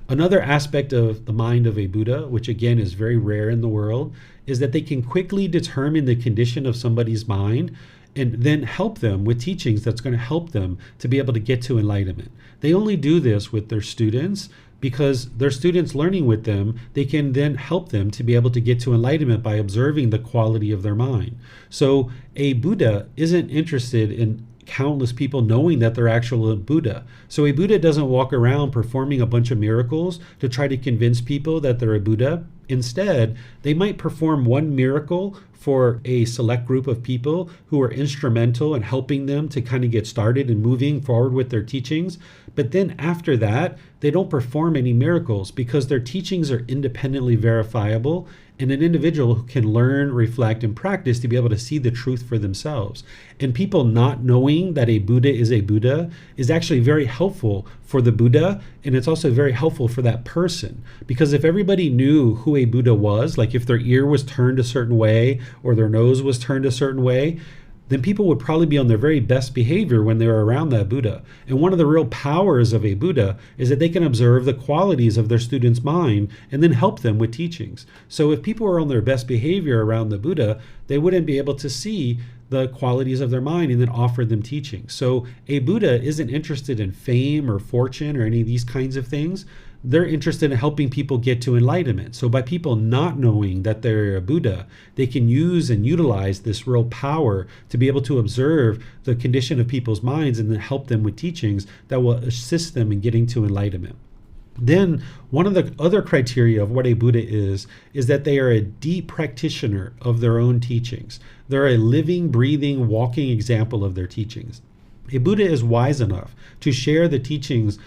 Another aspect of the mind of a Buddha, which again is very rare in the world, is that they can quickly determine the condition of somebody's mind and then help them with teachings that's going to help them to be able to get to enlightenment. They only do this with their students because their students learning with them, they can then help them to be able to get to enlightenment by observing the quality of their mind. So a Buddha isn't interested in countless people knowing that they're actual Buddha. So a Buddha doesn't walk around performing a bunch of miracles to try to convince people that they're a Buddha. Instead, they might perform one miracle for a select group of people who are instrumental in helping them to kind of get started and moving forward with their teachings. But then after that, they don't perform any miracles because their teachings are independently verifiable, and an individual who can learn, reflect, and practice to be able to see the truth for themselves. And people not knowing that a Buddha is actually very helpful for the Buddha, and it's also very helpful for that person. Because if everybody knew who a Buddha was, like if their ear was turned a certain way or their nose was turned a certain way, then people would probably be on their very best behavior when they were around that Buddha. And one of the real powers of a Buddha is that they can observe the qualities of their student's mind and then help them with teachings. So if people were on their best behavior around the Buddha, they wouldn't be able to see the qualities of their mind and then offer them teaching. So a Buddha isn't interested in fame or fortune or any of these kinds of things. They're interested in helping people get to enlightenment. So by people not knowing that they're a Buddha, they can use and utilize this real power to be able to observe the condition of people's minds and then help them with teachings that will assist them in getting to enlightenment. Then one of the other criteria of what a Buddha is that they are a deep practitioner of their own teachings. They're a living, breathing, walking example of their teachings. A Buddha is wise enough to share the teachings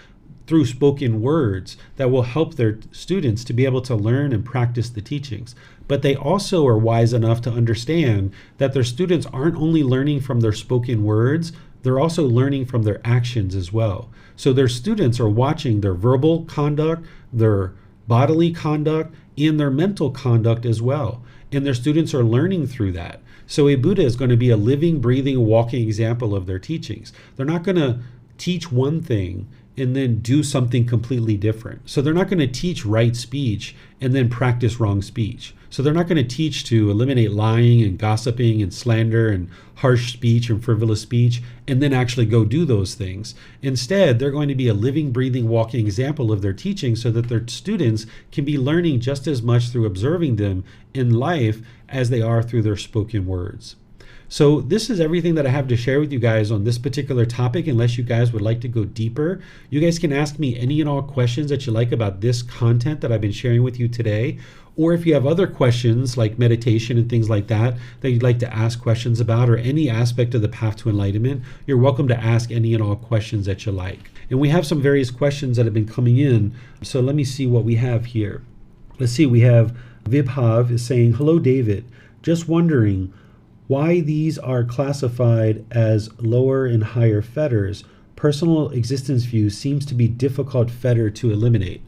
through spoken words that will help their students to be able to learn and practice the teachings. But they also are wise enough to understand that their students aren't only learning from their spoken words, they're also learning from their actions as well. So their students are watching their verbal conduct, their bodily conduct, and their mental conduct as well. And their students are learning through that. So a Buddha is going to be a living, breathing, walking example of their teachings. They're not going to teach one thing and then do something completely different. So they're not going to teach right speech and then practice wrong speech. So they're not going to teach to eliminate lying and gossiping and slander and harsh speech and frivolous speech and then actually go do those things. Instead, they're going to be a living, breathing, walking example of their teaching so that their students can be learning just as much through observing them in life as they are through their spoken words. So this is everything that I have to share with you guys on this particular topic. Unless you guys would like to go deeper, you guys can ask me any and all questions that you like about this content that I've been sharing with you today. Or if you have other questions like meditation and things like that you'd like to ask questions about, or any aspect of the path to enlightenment, you're welcome to ask any and all questions that you like. And we have some various questions that have been coming in. So let me see what we have here. Let's see, we have Vibhav is saying, "Hello, David. Just wondering why these are classified as lower and higher fetters. Personal existence view seems to be difficult fetter to eliminate."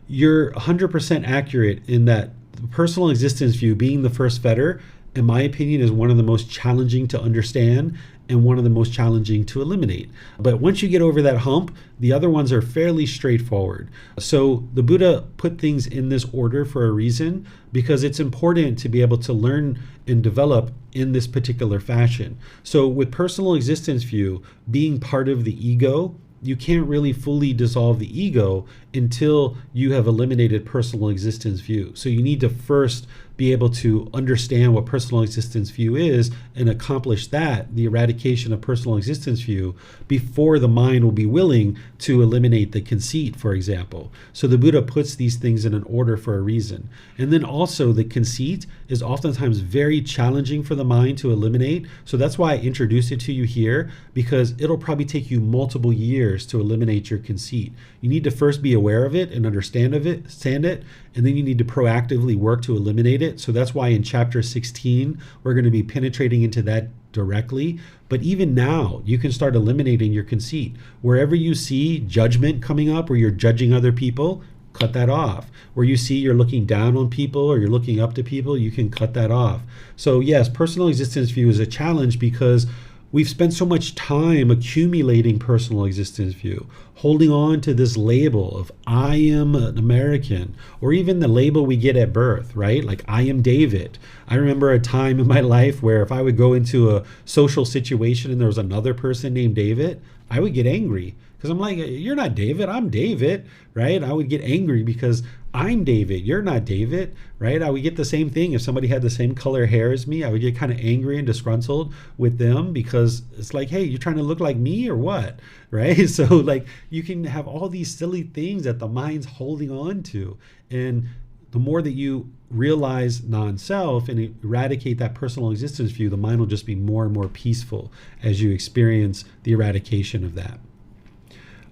You're 100% accurate in that personal existence view being the first fetter, in my opinion, is one of the most challenging to understand and one of the most challenging to eliminate. But once you get over that hump, the other ones are fairly straightforward. So the Buddha put things in this order for a reason, because it's important to be able to learn and develop in this particular fashion. So with personal existence view being part of the ego, you can't really fully dissolve the ego until you have eliminated personal existence view. So you need to first be able to understand what personal existence view is and accomplish that, the eradication of personal existence view, before the mind will be willing to eliminate the conceit, for example. So the Buddha puts these things in an order for a reason. And then also the conceit is oftentimes very challenging for the mind to eliminate. So that's why I introduced it to you here, because it'll probably take you multiple years to eliminate your conceit. You need to first be aware of it and understand it, and then you need to proactively work to eliminate it. So that's why in chapter 16, we're going to be penetrating into that directly. But even now, you can start eliminating your conceit. Wherever you see judgment coming up, where you're judging other people, cut that off. Where you see you're looking down on people or you're looking up to people, you can cut that off. So yes, personal existence view is a challenge because we've spent so much time accumulating personal existence view, holding on to this label of I am an American, or even the label we get at birth, right? Like I am David. I remember a time in my life where if I would go into a social situation and there was another person named David, I would get angry because I'm like, you're not David, I'm David, right? I would get angry because I'm David, you're not David, right? I would get the same thing if somebody had the same color hair as me. I would get kind of angry and disgruntled with them because it's like, hey, you're trying to look like me or what, right? So like you can have all these silly things that the mind's holding on to. And the more that you realize non-self and eradicate that personal existence view, the mind will just be more and more peaceful as you experience the eradication of that.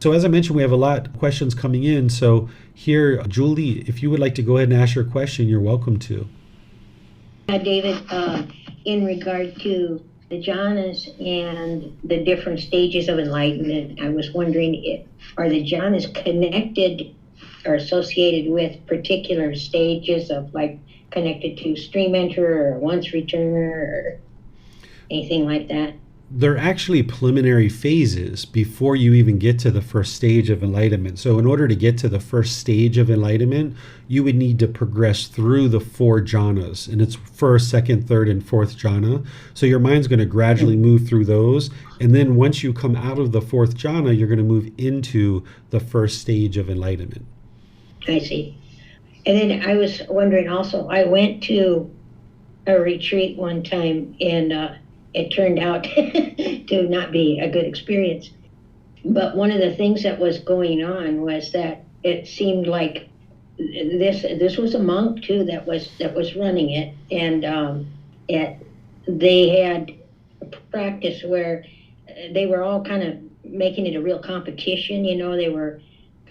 So as I mentioned, we have a lot of questions coming in. So here, Julie, if you would like to go ahead and ask your question, you're welcome to. David, in regard to the jhanas and the different stages of enlightenment, I was wondering, are the jhanas connected or associated with particular stages of, like, connected to stream enterer or once returner or anything like that? They're actually preliminary phases before you even get to the first stage of enlightenment. So in order to get to the first stage of enlightenment, you would need to progress through the 4 jhanas, and it's first, second, third, and fourth jhana. So your mind's going to gradually move through those. And then once you come out of the 4th jhana, you're going to move into the first stage of enlightenment. I see. And then I was wondering also, I went to a retreat one time and it turned out to not be a good experience. But one of the things that was going on was that it seemed like this was a monk too that was running it, and they had a practice where they were all kind of making it a real competition. They were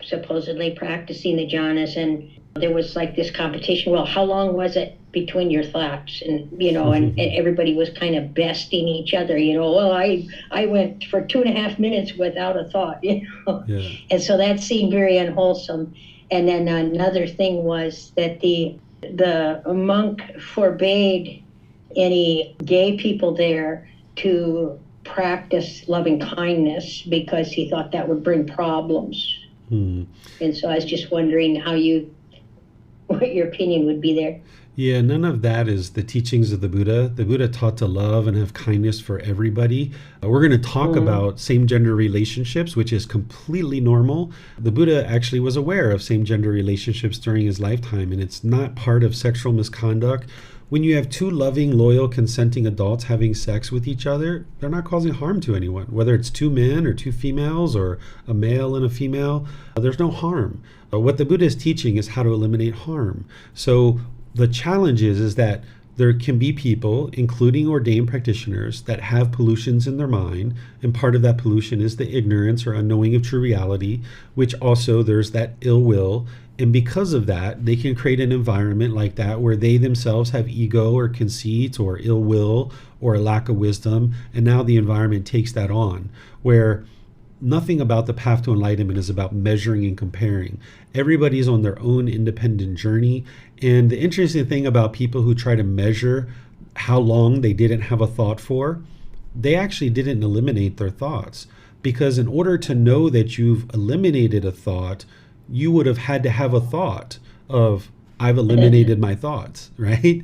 supposedly practicing the jhanas, and there was like this competition. Well, how long was it between your thoughts? And and everybody was kind of besting each other. Well, I went for 2.5 minutes without a thought. Yeah. And so that seemed very unwholesome. And then another thing was that the monk forbade any gay people there to practice loving kindness because he thought that would bring problems. And so I was just wondering what your opinion would be there. Yeah, none of that is the teachings of the Buddha. The Buddha taught to love and have kindness for everybody. We're going to talk about same-gender relationships, which is completely normal. The Buddha actually was aware of same-gender relationships during his lifetime, and it's not part of sexual misconduct. When you have 2 loving, loyal, consenting adults having sex with each other, they're not causing harm to anyone. Whether it's 2 men or 2 females or a male and a female, there's no harm. What the Buddha is teaching is how to eliminate harm. So the challenge is that there can be people, including ordained practitioners, that have pollutions in their mind, and part of that pollution is the ignorance or unknowing of true reality, which also there's that ill will. And because of that, they can create an environment like that where they themselves have ego or conceit or ill will or a lack of wisdom, and now the environment takes that on, where nothing about the path to enlightenment is about measuring and comparing. Everybody's on their own independent journey. And the interesting thing about people who try to measure how long they didn't have a thought for, they actually didn't eliminate their thoughts. Because in order to know that you've eliminated a thought, you would have had to have a thought of, I've eliminated my thoughts, right?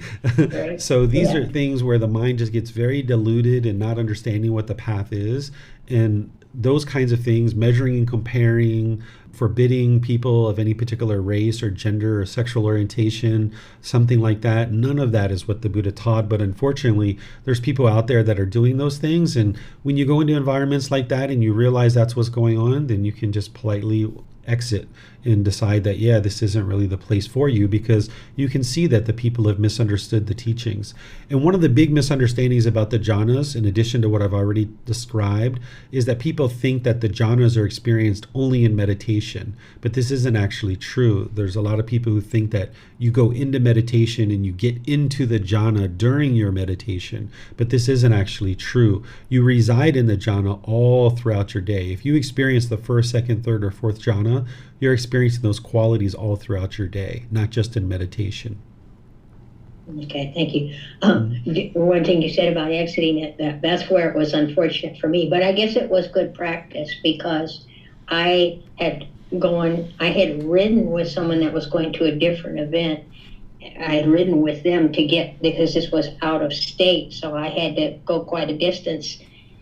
So these are things where the mind just gets very diluted and not understanding what the path is. And those kinds of things, measuring and comparing, forbidding people of any particular race or gender or sexual orientation, something like that, none of that is what the Buddha taught. But unfortunately, there's people out there that are doing those things. And when you go into environments like that and you realize that's what's going on, then you can just politely exit and decide that, yeah, this isn't really the place for you, because you can see that the people have misunderstood the teachings. And one of the big misunderstandings about the jhanas, in addition to what I've already described, is that people think that the jhanas are experienced only in meditation. But this isn't actually true. There's a lot of people who think that you go into meditation and you get into the jhana during your meditation. But this isn't actually true. You reside in the jhana all throughout your day. If you experience the first, second, third, or fourth jhana, you're experiencing those qualities all throughout your day, not just in meditation. Okay, thank you. One thing you said about exiting it, that's where it was unfortunate for me, but I guess it was good practice, because I had ridden with someone that was going to a different event. I had ridden with them because this was out of state, so I had to go quite a distance.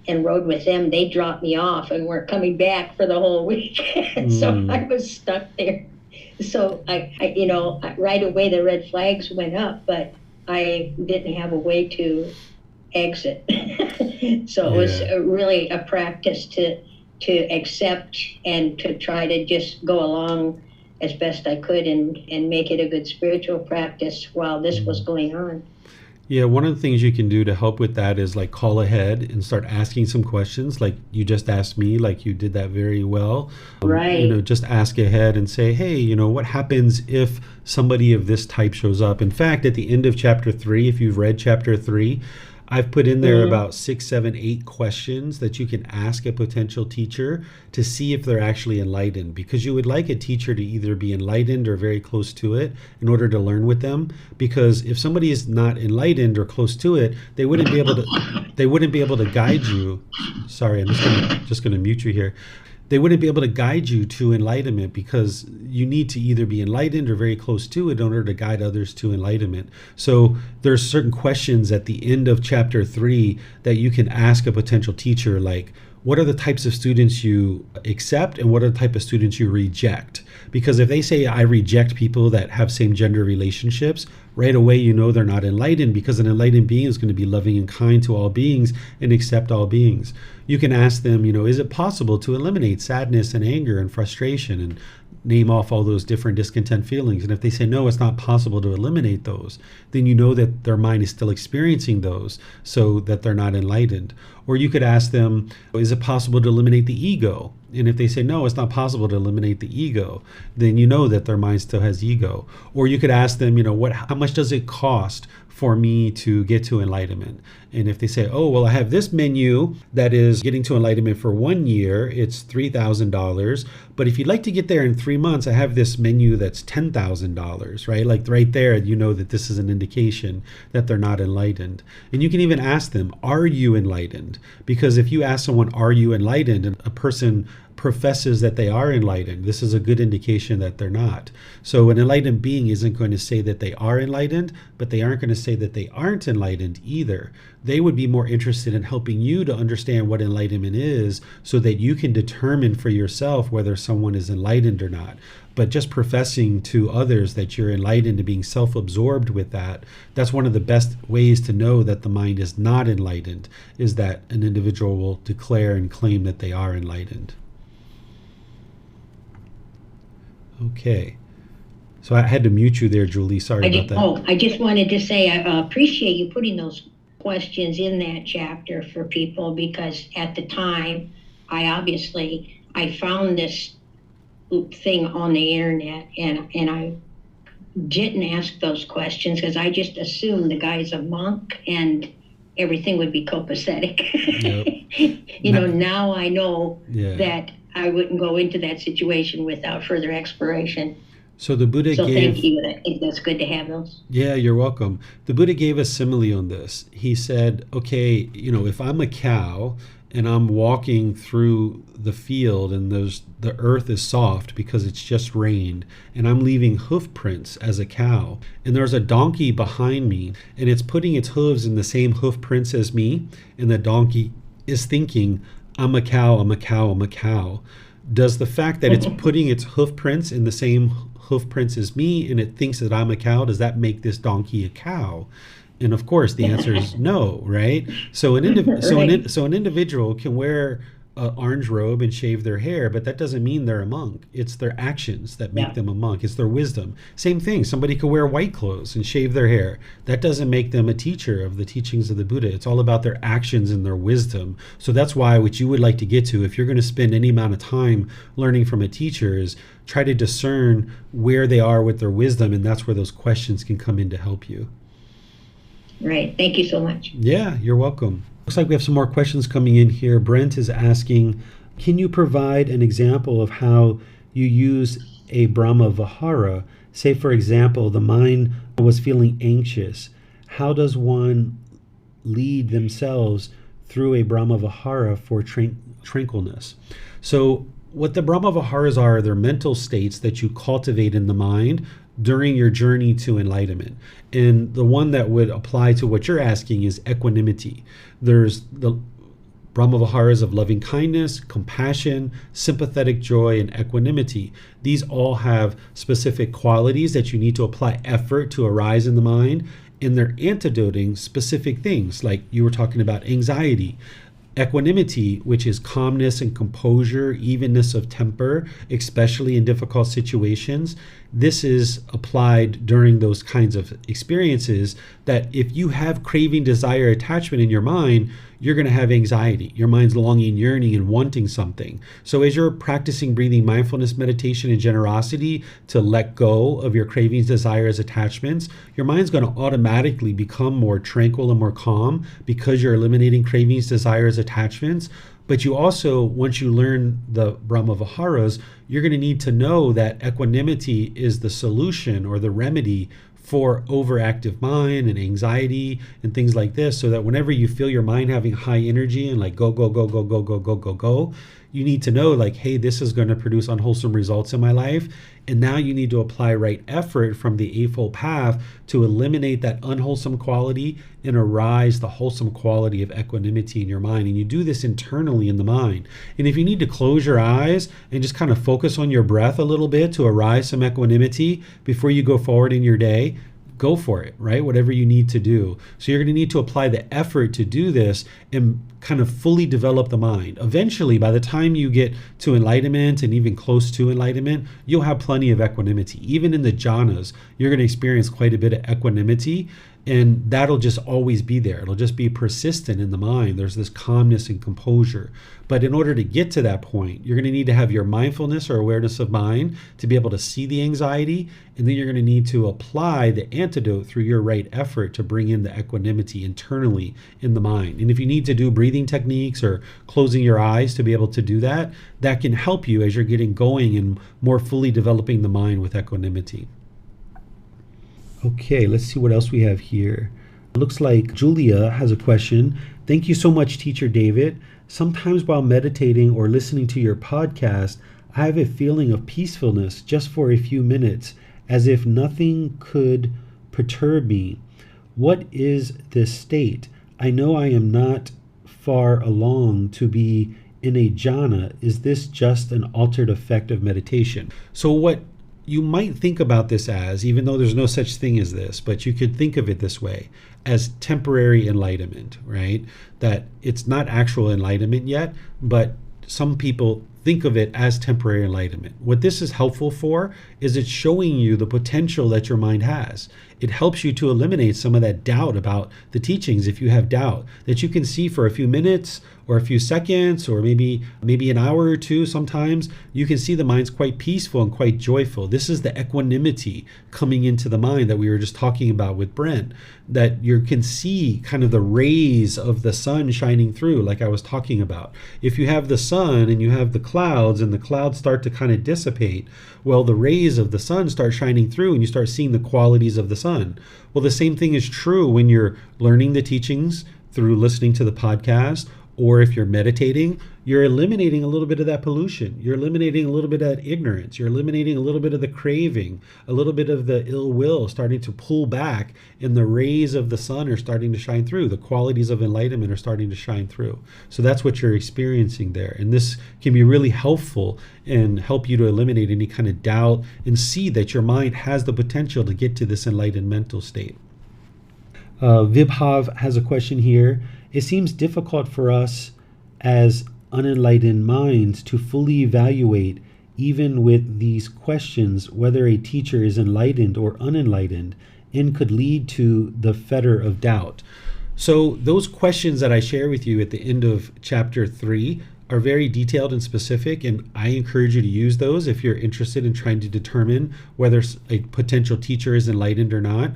and rode with them, they dropped me off and weren't coming back for the whole week. So I was stuck there. So right away the red flags went up, but I didn't have a way to exit. So it was really a practice to accept and to try to just go along as best I could and make it a good spiritual practice while this was going on. Yeah, one of the things you can do to help with that is like call ahead and start asking some questions like you just asked me, like you did that very well. Right. Just ask ahead and say, hey, what happens if somebody of this type shows up? In fact, at the end of chapter 3, if you've read chapter 3, I've put in there about 6, 7, 8 questions that you can ask a potential teacher to see if they're actually enlightened, because you would like a teacher to either be enlightened or very close to it in order to learn with them. Because if somebody is not enlightened or close to it, they wouldn't be able to guide you. Sorry, I'm just going to mute you here. They wouldn't be able to guide you to enlightenment, because you need to either be enlightened or very close to it in order to guide others to enlightenment. So there's certain questions at the end of chapter 3 that you can ask a potential teacher, like, what are the types of students you accept and what are the type of students you reject? Because if they say, I reject people that have same gender relationships, right away you know they're not enlightened, because an enlightened being is going to be loving and kind to all beings and accept all beings. You can ask them, is it possible to eliminate sadness and anger and frustration, and name off all those different discontent feelings. And if they say, no, it's not possible to eliminate those, then you know that their mind is still experiencing those, so that they're not enlightened. Or you could ask them, is it possible to eliminate the ego? And if they say, no, it's not possible to eliminate the ego, then you know that their mind still has ego. Or you could ask them, how much does it cost for me to get to enlightenment? And if they say, oh, well, I have this menu that is getting to enlightenment for 1 year, it's $3,000. But if you'd like to get there in 3 months, I have this menu that's $10,000, right? Like right there, you know that this is an indication that they're not enlightened. And you can even ask them, are you enlightened? Because if you ask someone, are you enlightened? And a person professes that they are enlightened, this is a good indication that they're not. So an enlightened being isn't going to say that they are enlightened, but they aren't going to say that they aren't enlightened either. They would be more interested in helping you to understand what enlightenment is, so that you can determine for yourself whether someone is enlightened or not. But just professing to others that you're enlightened and being self-absorbed with that, that's one of the best ways to know that the mind is not enlightened, is that an individual will declare and claim that they are enlightened. Okay. So I had to mute you there, Julie. Sorry about that. I just wanted to say I appreciate you putting those questions in that chapter for people, because at the time, I found this thing on the internet, and I didn't ask those questions because I just assumed the guy's a monk and everything would be copacetic. Yep. Now I know that I wouldn't go into that situation without further exploration. So the Buddha gave... thank you. I think that's good to have those. Yeah, you're welcome. The Buddha gave a simile on this. He said, okay, if I'm a cow and I'm walking through the field and the earth is soft because it's just rained, and I'm leaving hoof prints as a cow, and there's a donkey behind me and it's putting its hooves in the same hoof prints as me, and the donkey is thinking, I'm a cow, I'm a cow, I'm a cow. Does the fact that it's putting its hoof prints in the same hoof prints as me and it thinks that I'm a cow, does that make this donkey a cow? And of course the answer is no, right? So an individual can wear an orange robe and shave their hair, but that doesn't mean they're a monk. It's their actions that make them a monk. It's their wisdom. Same thing, somebody could wear white clothes and shave their hair. That doesn't make them a teacher of the teachings of the Buddha. It's all about their actions and their wisdom. So that's why what you would like to get to, if you're going to spend any amount of time learning from a teacher, is try to discern where they are with their wisdom, and that's where those questions can come in to help you. Right. Thank you so much. Yeah, you're welcome. Looks like we have some more questions coming in here. Brent is asking, can you provide an example of how you use a Brahma Vihara? Say, for example, the mind was feeling anxious. How does one lead themselves through a Brahma Vihara for tranquilness? So what the Brahma Viharas are, they're mental states that you cultivate in the mind during your journey to enlightenment. And the one that would apply to what you're asking is equanimity. There's the Brahmaviharas of loving kindness, compassion, sympathetic joy, and equanimity. These all have specific qualities that you need to apply effort to arise in the mind, and they're antidoting specific things, like you were talking about anxiety. Equanimity, which is calmness and composure, evenness of temper, especially in difficult situations. This is applied during those kinds of experiences that if you have craving, desire, attachment in your mind, you're going to have anxiety. Your mind's longing, yearning, and wanting something. So as you're practicing breathing mindfulness, meditation, and generosity to let go of your cravings, desires, attachments, your mind's going to automatically become more tranquil and more calm because you're eliminating cravings, desires, attachments. But you also, once you learn the Brahmaviharas, you're going to need to know that equanimity is the solution or the remedy for overactive mind and anxiety and things like this, so that whenever you feel your mind having high energy and like go, you need to know like, hey, this is going to produce unwholesome results in my life. And now you need to apply right effort from the Eightfold Path to eliminate that unwholesome quality and arise the wholesome quality of equanimity in your mind. And you do this internally in the mind. And if you need to close your eyes and just kind of focus on your breath a little bit to arise some equanimity before you go forward in your day, go for it, right? Whatever you need to do. So you're going to need to apply the effort to do this and kind of fully develop the mind. Eventually, by the time you get to enlightenment and even close to enlightenment, you'll have plenty of equanimity. Even in the jhanas, you're going to experience quite a bit of equanimity, and that'll just always be there. It'll just be persistent in the mind. There's this calmness and composure. But in order to get to that point, you're going to need to have your mindfulness or awareness of mind to be able to see the anxiety, and then you're going to need to apply the antidote through your right effort to bring in the equanimity internally in the mind. And if you need to do breathing techniques or closing your eyes to be able to do that, that can help you as you're getting going and more fully developing the mind with equanimity. Okay, let's see what else we have here. It looks like Julia has a question. Thank you so much, Teacher David. Sometimes while meditating or listening to your podcast, I have a feeling of peacefulness just for a few minutes, as if nothing could perturb me. What is this state? I know I am not far along to be in a jhana. Is this just an altered effect of meditation? So what you might think about this as, even though there's no such thing as this, but you could think of it this way, as temporary enlightenment, right? That it's not actual enlightenment yet, but some people think of it as temporary enlightenment. What this is helpful for is it's showing you the potential that your mind has. It helps you to eliminate some of that doubt about the teachings. If you have doubt, that you can see for a few minutes or a few seconds or maybe an hour or two, sometimes you can see the mind's quite peaceful and quite joyful. This is the equanimity coming into the mind that we were just talking about with Brent, that you can see kind of the rays of the sun shining through, like I was talking about. If you have the sun and you have the clouds and the clouds start to kind of dissipate, well, the rays of the sun start shining through and you start seeing the qualities of the sun. Well, the same thing is true when you're learning the teachings through listening to the podcast, or if you're meditating, you're eliminating a little bit of that pollution. You're eliminating a little bit of that ignorance. You're eliminating a little bit of the craving, a little bit of the ill will starting to pull back, and the rays of the sun are starting to shine through. The qualities of enlightenment are starting to shine through. So that's what you're experiencing there. And this can be really helpful and help you to eliminate any kind of doubt and see that your mind has the potential to get to this enlightened mental state. Vibhav has a question here. It seems difficult for us as unenlightened minds to fully evaluate, even with these questions, whether a teacher is enlightened or unenlightened, and could lead to the fetter of doubt. So those questions that I share with you at the end of chapter 3 are very detailed and specific, and I encourage you to use those if you're interested in trying to determine whether a potential teacher is enlightened or not.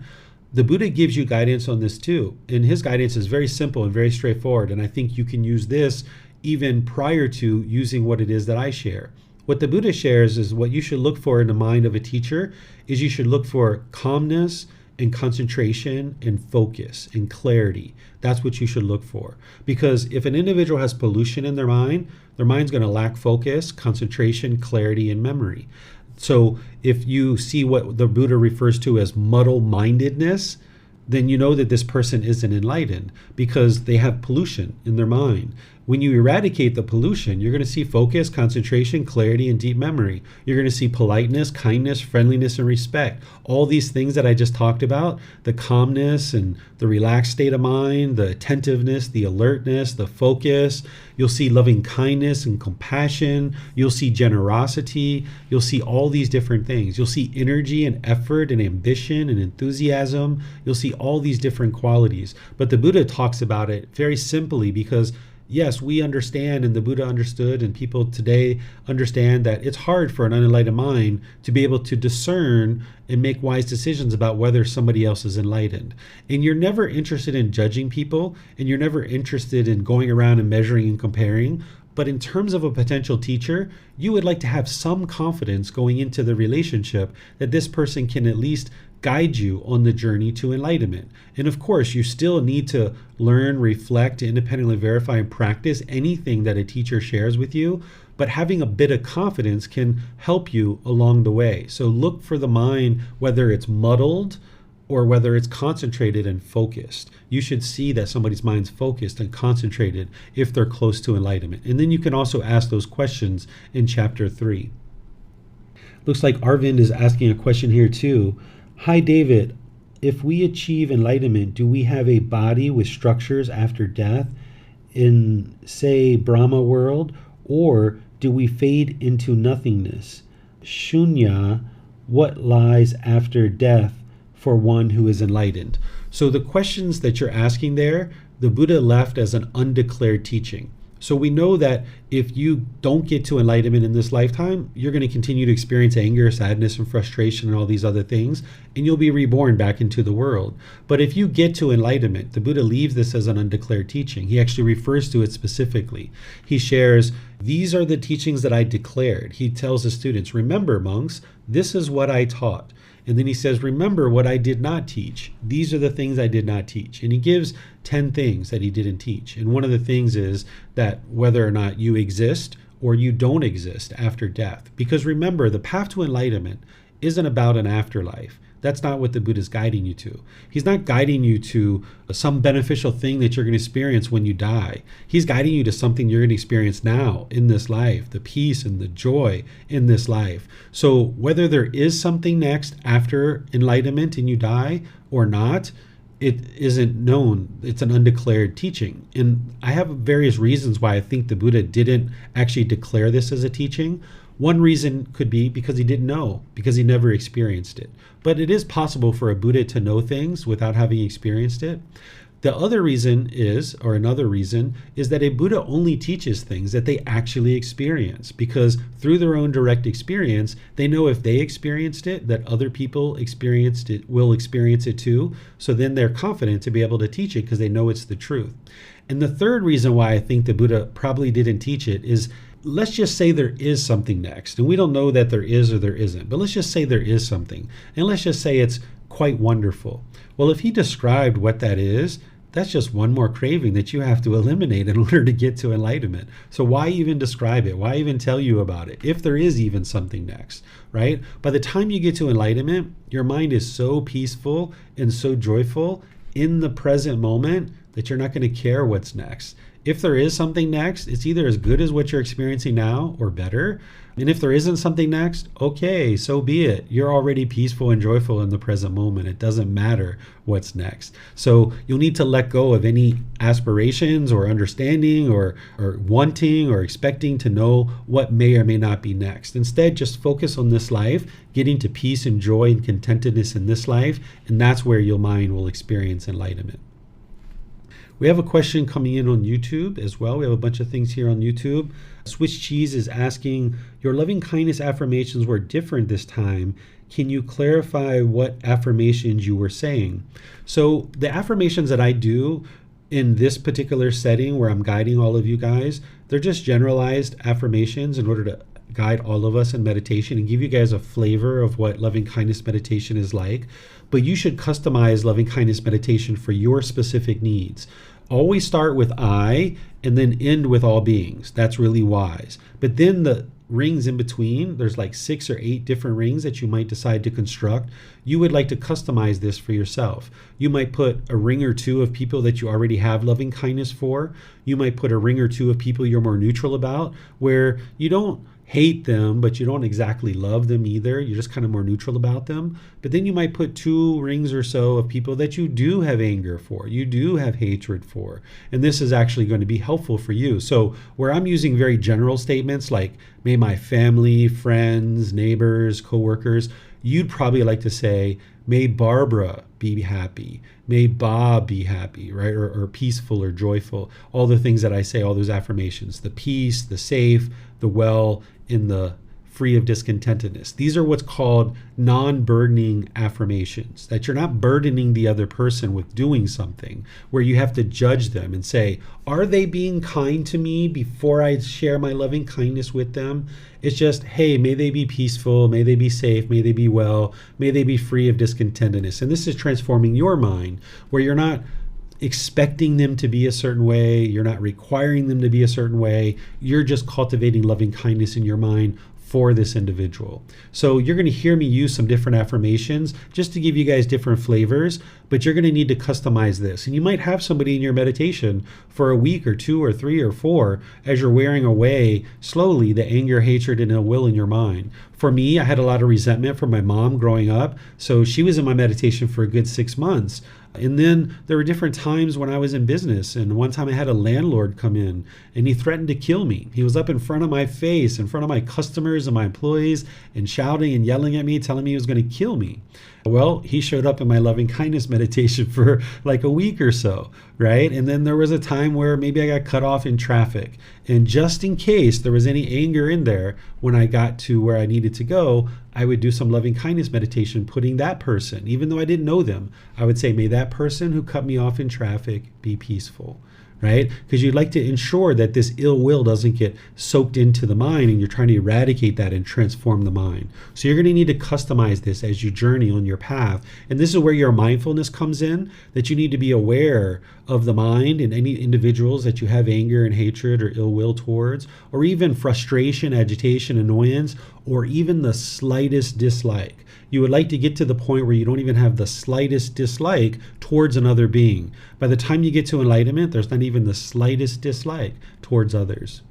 The Buddha gives you guidance on this too, and his guidance is very simple and very straightforward, and I think you can use this even prior to using what it is that I share. What the Buddha shares is what you should look for in the mind of a teacher is you should look for calmness and concentration and focus and clarity. That's what you should look for. Because if an individual has pollution in their mind's going to lack focus, concentration, clarity, and memory. So if you see what the Buddha refers to as muddle-mindedness, then you know that this person isn't enlightened because they have pollution in their mind. When you eradicate the pollution, you're going to see focus, concentration, clarity, and deep memory. You're going to see politeness, kindness, friendliness, and respect. All these things that I just talked about, the calmness and the relaxed state of mind, the attentiveness, the alertness, the focus. You'll see loving kindness and compassion. You'll see generosity. You'll see all these different things. You'll see energy and effort and ambition and enthusiasm. You'll see all these different qualities. But the Buddha talks about it very simply because yes, we understand, and the Buddha understood, and people today understand that it's hard for an unenlightened mind to be able to discern and make wise decisions about whether somebody else is enlightened. And you're never interested in judging people, and you're never interested in going around and measuring and comparing. But in terms of a potential teacher, you would like to have some confidence going into the relationship that this person can at least guide you on the journey to enlightenment. And of course, you still need to learn, reflect, independently verify, and practice anything that a teacher shares with you. But having a bit of confidence can help you along the way. So look for the mind, whether it's muddled or whether it's concentrated and focused. You should see that somebody's mind's focused and concentrated if they're close to enlightenment. And then you can also ask those questions in chapter 3. Looks like Arvind is asking a question here too. Hi, David. If we achieve enlightenment, do we have a body with structures after death in, say, Brahma world, or do we fade into nothingness? Shunya, what lies after death for one who is enlightened? So the questions that you're asking there, the Buddha left as an undeclared teaching. So we know that if you don't get to enlightenment in this lifetime, you're going to continue to experience anger, sadness, and frustration and all these other things, and you'll be reborn back into the world. But if you get to enlightenment, the Buddha leaves this as an undeclared teaching. He actually refers to it specifically. He shares, these are the teachings that I declared. He tells the students, remember, monks, this is what I taught. And then he says, remember what I did not teach. These are the things I did not teach. And he gives 10 things that he didn't teach. And one of the things is that whether or not you exist or you don't exist after death. Because remember, the path to enlightenment isn't about an afterlife. That's not what the Buddha is guiding you to. He's not guiding you to some beneficial thing that you're going to experience when you die. He's guiding you to something you're going to experience now in this life, the peace and the joy in this life. So whether there is something next after enlightenment and you die or not, it isn't known. It's an undeclared teaching. And I have various reasons why I think the Buddha didn't actually declare this as a teaching. One reason could be because he didn't know, because he never experienced it. But it is possible for a Buddha to know things without having experienced it. The other reason is, or another reason, is that a Buddha only teaches things that they actually experience, because through their own direct experience, they know if they experienced it, that other people experienced it, will experience it too. So then they're confident to be able to teach it because they know it's the truth. And the third reason why I think the Buddha probably didn't teach it is, let's just say there is something next. And we don't know that there is or there isn't, but let's just say there is something. And let's just say it's quite wonderful. Well, if he described what that is, that's just one more craving that you have to eliminate in order to get to enlightenment. So why even describe it? Why even tell you about it if there is even something next, right? By the time you get to enlightenment, your mind is so peaceful and so joyful in the present moment that you're not going to care what's next. If there is something next, it's either as good as what you're experiencing now or better. And if there isn't something next, okay, so be it. You're already peaceful and joyful in the present moment. It doesn't matter what's next. So you'll need to let go of any aspirations or understanding or wanting or expecting to know what may or may not be next. Instead, just focus on this life, getting to peace and joy and contentedness in this life, and that's where your mind will experience enlightenment. We have a question coming in on YouTube as well. We have a bunch of things here on YouTube. Swiss Cheese is asking, your loving kindness affirmations were different this time. Can you clarify what affirmations you were saying? So the affirmations that I do in this particular setting where I'm guiding all of you guys, they're just generalized affirmations in order to guide all of us in meditation and give you guys a flavor of what loving kindness meditation is like. But you should customize loving kindness meditation for your specific needs. Always start with I and then end with all beings. That's really wise. But then the rings in between, there's like 6 or 8 different rings that you might decide to construct. You would like to customize this for yourself. You might put a ring or 2 of people that you already have loving kindness for. You might put a ring or 2 of people you're more neutral about, where you don't hate them, but you don't exactly love them either. You're just kind of more neutral about them. But then you might put 2 rings or so of people that you do have anger for, you do have hatred for. And this is actually going to be helpful for you. So where I'm using very general statements like, may my family, friends, neighbors, coworkers, you'd probably like to say, may Barbara be happy. May Bob be happy, right? Or peaceful or joyful. All the things that I say, all those affirmations, the peace, the safe, the well, and the free of discontentedness. These are what's called non-burdening affirmations, that you're not burdening the other person with doing something where you have to judge them and say, are they being kind to me before I share my loving kindness with them? It's just, hey, may they be peaceful, may they be safe, may they be well, may they be free of discontentedness. And this is transforming your mind where you're not expecting them to be a certain way, you're not requiring them to be a certain way, you're just cultivating loving kindness in your mind for this individual. So you're going to hear me use some different affirmations just to give you guys different flavors, but you're going to need to customize this. And you might have somebody in your meditation for a week or 2 or 3 or 4 as you're wearing away slowly the anger, hatred, and ill will in your mind. For me, I had a lot of resentment from my mom growing up, so she was in my meditation for a good 6 months. And then there were different times when I was in business, and one time I had a landlord come in and he threatened to kill me. He was up in front of my face, in front of my customers and my employees, and shouting and yelling at me, telling me he was going to kill me. Well, he showed up in my loving kindness meditation for like a week or so, right? And then there was a time where maybe I got cut off in traffic. And just in case there was any anger in there, when I got to where I needed to go, I would do some loving kindness meditation, putting that person, even though I didn't know them, I would say, may that person who cut me off in traffic be peaceful. Right? Because you'd like to ensure that this ill will doesn't get soaked into the mind, and you're trying to eradicate that and transform the mind. So you're going to need to customize this as you journey on your path. And this is where your mindfulness comes in, that you need to be aware of the mind and any individuals that you have anger and hatred or ill will towards, or even frustration, agitation, annoyance, or even the slightest dislike. You would like to get to the point where you don't even have the slightest dislike towards another being. By the time you get to enlightenment, there's not even the slightest dislike towards others.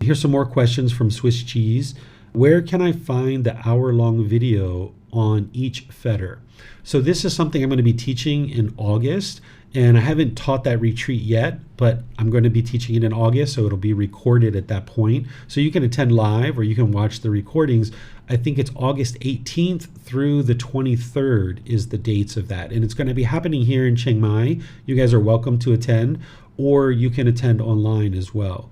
Here's some more questions from Swiss Cheese. Where can I find the hour-long video on each fetter? So this is something I'm going to be teaching in August, and I haven't taught that retreat yet, but I'm going to be teaching it in August, so it'll be recorded at that point. So you can attend live or you can watch the recordings. I think it's August 18th through the 23rd is the dates of that. And it's going to be happening here in Chiang Mai. You guys are welcome to attend, or you can attend online as well.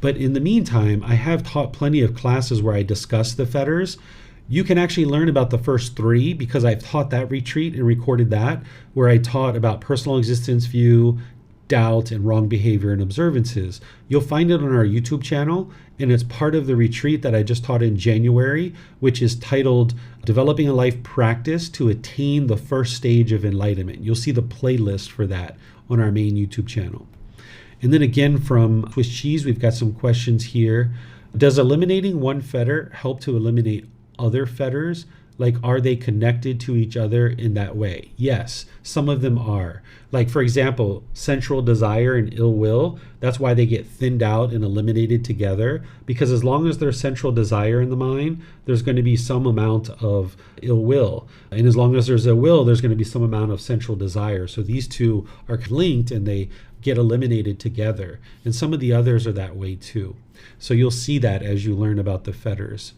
But in the meantime, I have taught plenty of classes where I discuss the fetters. You can actually learn about the first 3 because I've taught that retreat and recorded that, where I taught about personal existence view, doubt, and wrong behavior and observances. You'll find it on our YouTube channel, and it's part of the retreat that I just taught in January, which is titled Developing a Life Practice to Attain the First Stage of Enlightenment. You'll see the playlist for that on our main YouTube channel. And then again from Swiss Cheese, we've got some questions here. Does eliminating one fetter help to eliminate other fetters? Like, are they connected to each other in that way? Yes, some of them are. Like, for example, sensual desire and ill will, that's why they get thinned out and eliminated together, because as long as there's sensual desire in the mind, there's going to be some amount of ill will. And as long as there's ill will, there's going to be some amount of sensual desire. So these two are linked and they get eliminated together. And some of the others are that way too. So you'll see that as you learn about the fetters.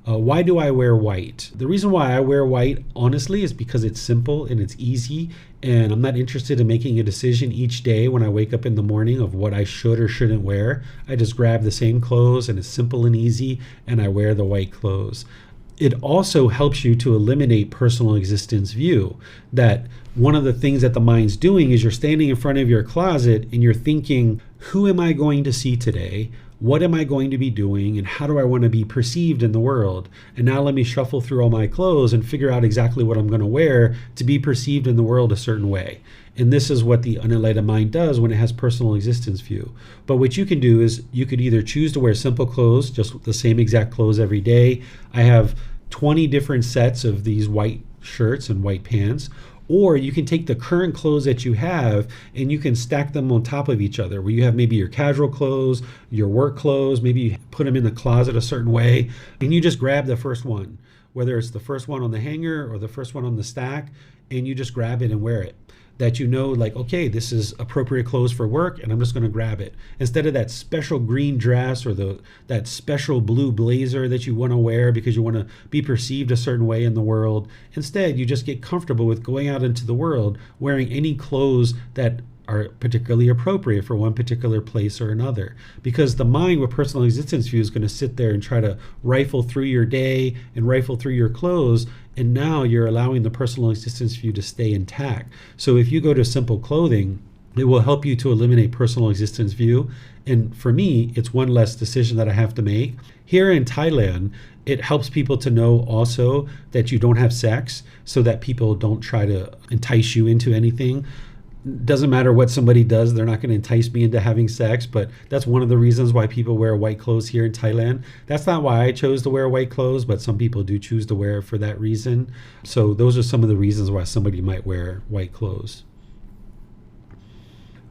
Why do I wear white? The reason why I wear white, honestly, is because it's simple and it's easy, and I'm not interested in making a decision each day when I wake up in the morning of what I should or shouldn't wear. I just grab the same clothes, and it's simple and easy, and I wear the white clothes. It also helps you to eliminate personal existence view, that one of the things that the mind's doing is you're standing in front of your closet and you're thinking, who am I going to see today? what am I going to be doing and how do I want to be perceived in the world? And now let me shuffle through all my clothes and figure out exactly what I'm going to wear to be perceived in the world a certain way. And this is what the unenlightened mind does when it has personal existence view. But what you can do is you could either choose to wear simple clothes, just the same exact clothes every day. I have 20 different sets of these white shirts and white pants. Or you can take the current clothes that you have and you can stack them on top of each other, where you have maybe your casual clothes, your work clothes, maybe you put them in the closet a certain way, and you just grab the first one, whether it's the first one on the hanger or the first one on the stack, and you just grab it and wear it. That you know, like, okay, this is appropriate clothes for work, and I'm just going to grab it. Instead of that special green dress or that special blue blazer that you want to wear because you want to be perceived a certain way in the world, instead, you just get comfortable with going out into the world wearing any clothes that are particularly appropriate for one particular place or another. Because the mind with personal existence view is going to sit there and try to rifle through your day and rifle through your clothes, and now you're allowing the personal existence view to stay intact. So if you go to simple clothing, it will help you to eliminate personal existence view. And for me, it's one less decision that I have to make. Here in Thailand, it helps people to know also that you don't have sex, so that people don't try to entice you into anything. Doesn't matter what somebody does, they're not going to entice me into having sex, but that's one of the reasons why people wear white clothes here in Thailand. That's not why I chose to wear white clothes, but some people do choose to wear it for that reason. So those are some of the reasons why somebody might wear white clothes.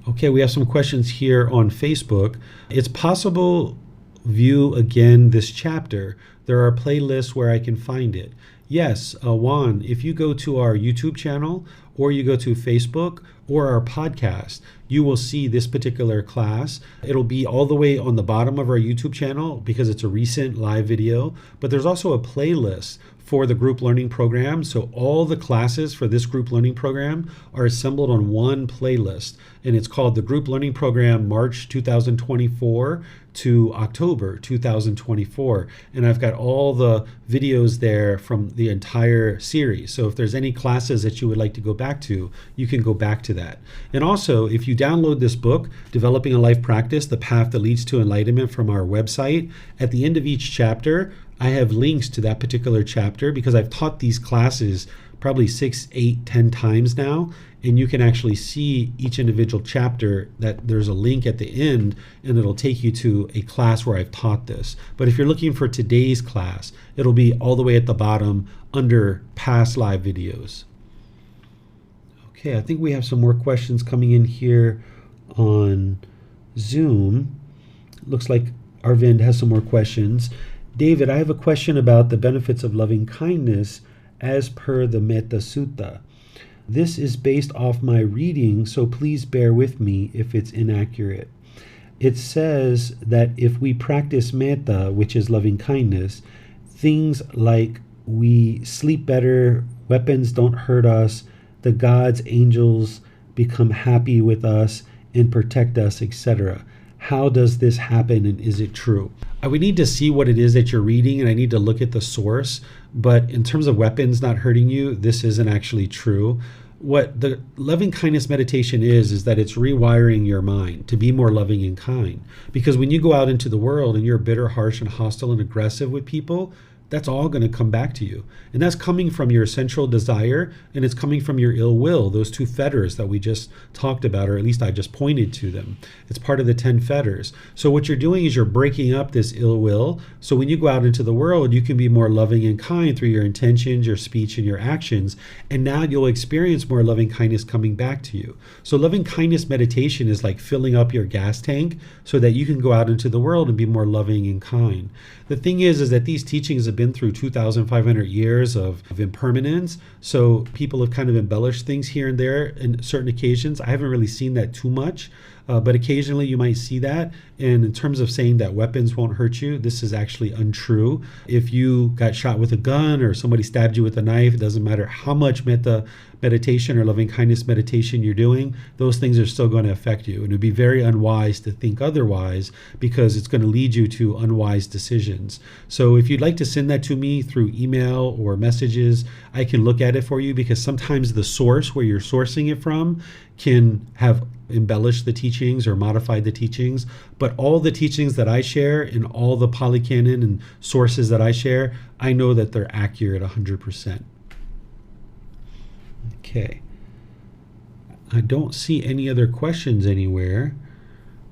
Okay, we have some questions here on Facebook. It's possible view again this chapter. There are playlists where I can find it. Yes, Juan, if you go to our YouTube channel or you go to Facebook or our podcast, you will see this particular class. It'll be all the way on the bottom of our YouTube channel because it's a recent live video, but there's also a playlist for the group learning program. So all the classes for this group learning program are assembled on one playlist, and it's called the Group Learning Program March 2024 to October 2024. And I've got all the videos there from the entire series. So if there's any classes that you would like to go back to, you can go back to that. And also, if you download this book, Developing a Life Practice, The Path That Leads to Enlightenment, from our website, at the end of each chapter, I have links to that particular chapter because I've taught these classes probably 6, 8, 10 times now, and you can actually see each individual chapter that there's a link at the end, and it'll take you to a class where I've taught this. But if you're looking for today's class, it'll be all the way at the bottom under past live videos. Okay, I think we have some more questions coming in here on Zoom. Looks like Arvind has some more questions. David, I have a question about the benefits of loving kindness as per the Metta Sutta. This is based off my reading, so please bear with me if it's inaccurate. It says that if we practice metta, which is loving kindness, things like we sleep better, weapons don't hurt us, the gods, angels become happy with us and protect us, etc. How does this happen, and is it true? I would need to see what it is that you're reading, and I need to look at the source. But in terms of weapons not hurting you, this isn't actually true. What the loving kindness meditation is that it's rewiring your mind to be more loving and kind. Because when you go out into the world and you're bitter, harsh, and hostile and aggressive with people, that's all going to come back to you. And that's coming from your central desire, and it's coming from your ill will, those 2 fetters that we just talked about, or at least I just pointed to them. It's part of the 10 fetters. So what you're doing is you're breaking up this ill will. So when you go out into the world, you can be more loving and kind through your intentions, your speech, and your actions. And now you'll experience more loving kindness coming back to you. So loving kindness meditation is like filling up your gas tank so that you can go out into the world and be more loving and kind. The thing is that these teachings have been through 2,500 years of impermanence. So people have kind of embellished things here and there in certain occasions. I haven't really seen that too much, but occasionally you might see that. And in terms of saying that weapons won't hurt you, this is actually untrue. If you got shot with a gun or somebody stabbed you with a knife, it doesn't matter how much meditation or loving kindness meditation you're doing, those things are still going to affect you. And it would be very unwise to think otherwise because it's going to lead you to unwise decisions. So if you'd like to send that to me through email or messages, I can look at it for you, because sometimes the source where you're sourcing it from can have embellished the teachings or modified the teachings, but all the teachings that I share and all the Pali Canon and sources that I share, I know that they're accurate 100%. Okay. I don't see any other questions anywhere.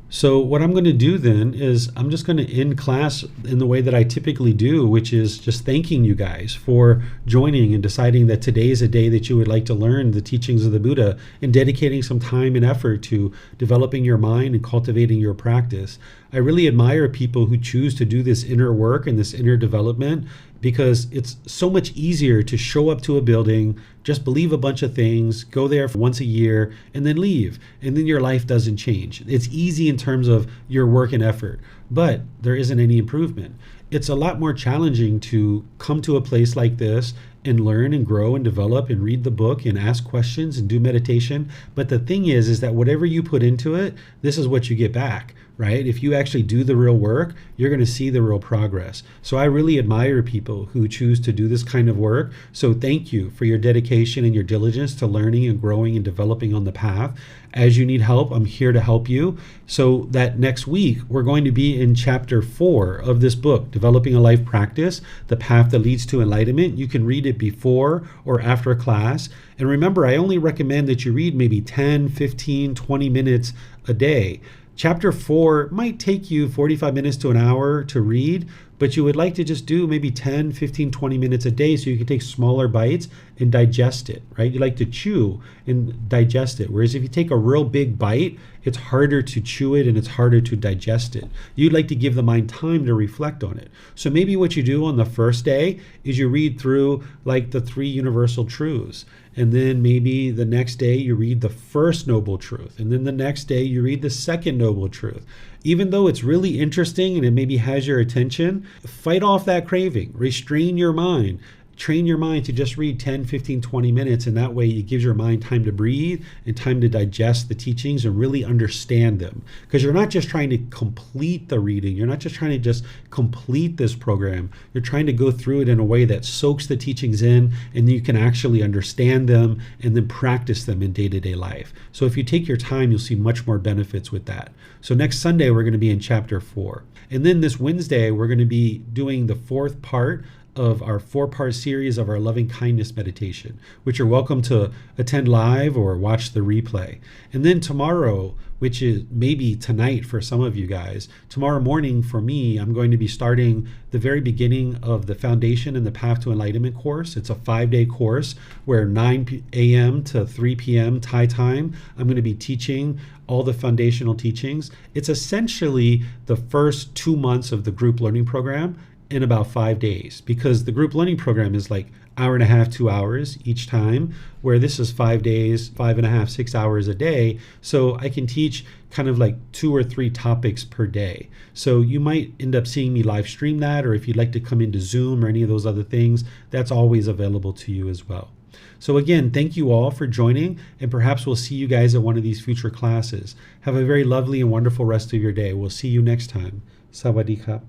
So what I'm going to do then is I'm just going to end class in the way that I typically do, which is just thanking you guys for joining and deciding that today is a day that you would like to learn the teachings of the Buddha and dedicating some time and effort to developing your mind and cultivating your practice. I really admire people who choose to do this inner work and this inner development, because it's so much easier to show up to a building, just believe a bunch of things, go there for once a year, and then leave. And then your life doesn't change. It's easy in terms of your work and effort, but there isn't any improvement. It's a lot more challenging to come to a place like this and learn and grow and develop and read the book and ask questions and do meditation. But the thing is that whatever you put into it, this is what you get back, right? If you actually do the real work, you're going to see the real progress. So I really admire people who choose to do this kind of work. So thank you for your dedication and your diligence to learning and growing and developing on the path. As you need help, I'm here to help you. So that next week, we're going to be in chapter 4 of this book, Developing a Life Practice, The Path That Leads to Enlightenment. You can read it before or after a class. And remember, I only recommend that you read maybe 10, 15, 20 minutes a day. Chapter 4 might take you 45 minutes to an hour to read, but you would like to just do maybe 10, 15, 20 minutes a day so you can take smaller bites and digest it, right? You like to chew and digest it. Whereas if you take a real big bite, it's harder to chew it and it's harder to digest it. You'd like to give the mind time to reflect on it. So maybe what you do on the first day is you read through like the 3 universal truths. And then maybe the next day you read the first noble truth. And then the next day you read the second noble truth. Even though it's really interesting and it maybe has your attention, fight off that craving, restrain your mind. Train your mind to just read 10, 15, 20 minutes, and that way it gives your mind time to breathe and time to digest the teachings and really understand them. Because you're not just trying to complete the reading, you're not just trying to just complete this program, you're trying to go through it in a way that soaks the teachings in and you can actually understand them and then practice them in day-to-day life. So if you take your time, you'll see much more benefits with that. So next Sunday, we're going to be in chapter 4. And then this Wednesday, we're going to be doing the 4th part of our 4-part series of our loving kindness meditation, which you're welcome to attend live or watch the replay. And then tomorrow, which is maybe tonight for some of you guys, tomorrow morning for me, I'm going to be starting the very beginning of the Foundation and the Path to Enlightenment course. It's a 5-day course where 9 a.m. to 3 p.m. Thai time, I'm going to be teaching all the foundational teachings. It's essentially the first 2 months of the group learning program in about 5 days, because the group learning program is like 1.5 hours, 2 hours each time, where this is 5 days, 5.5, 6 hours a day. So I can teach kind of like 2 or 3 topics per day. So you might end up seeing me live stream that, or if you'd like to come into Zoom or any of those other things, that's always available to you as well. So again, thank you all for joining, and perhaps we'll see you guys at one of these future classes. Have a very lovely and wonderful rest of your day. We'll see you next time. Sawadee krap.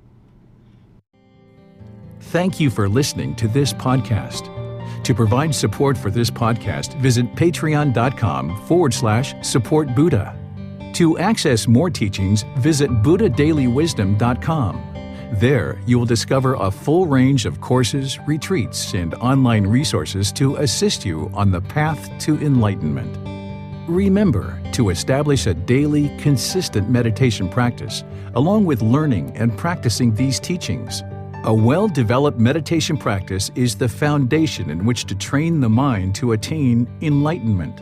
Thank you for listening to this podcast. To provide support for this podcast, visit patreon.com/support Buddha. To access more teachings, visit buddhadailywisdom.com. There, you will discover a full range of courses, retreats, and online resources to assist you on the path to enlightenment. Remember to establish a daily, consistent meditation practice, along with learning and practicing these teachings. A well-developed meditation practice is the foundation in which to train the mind to attain enlightenment.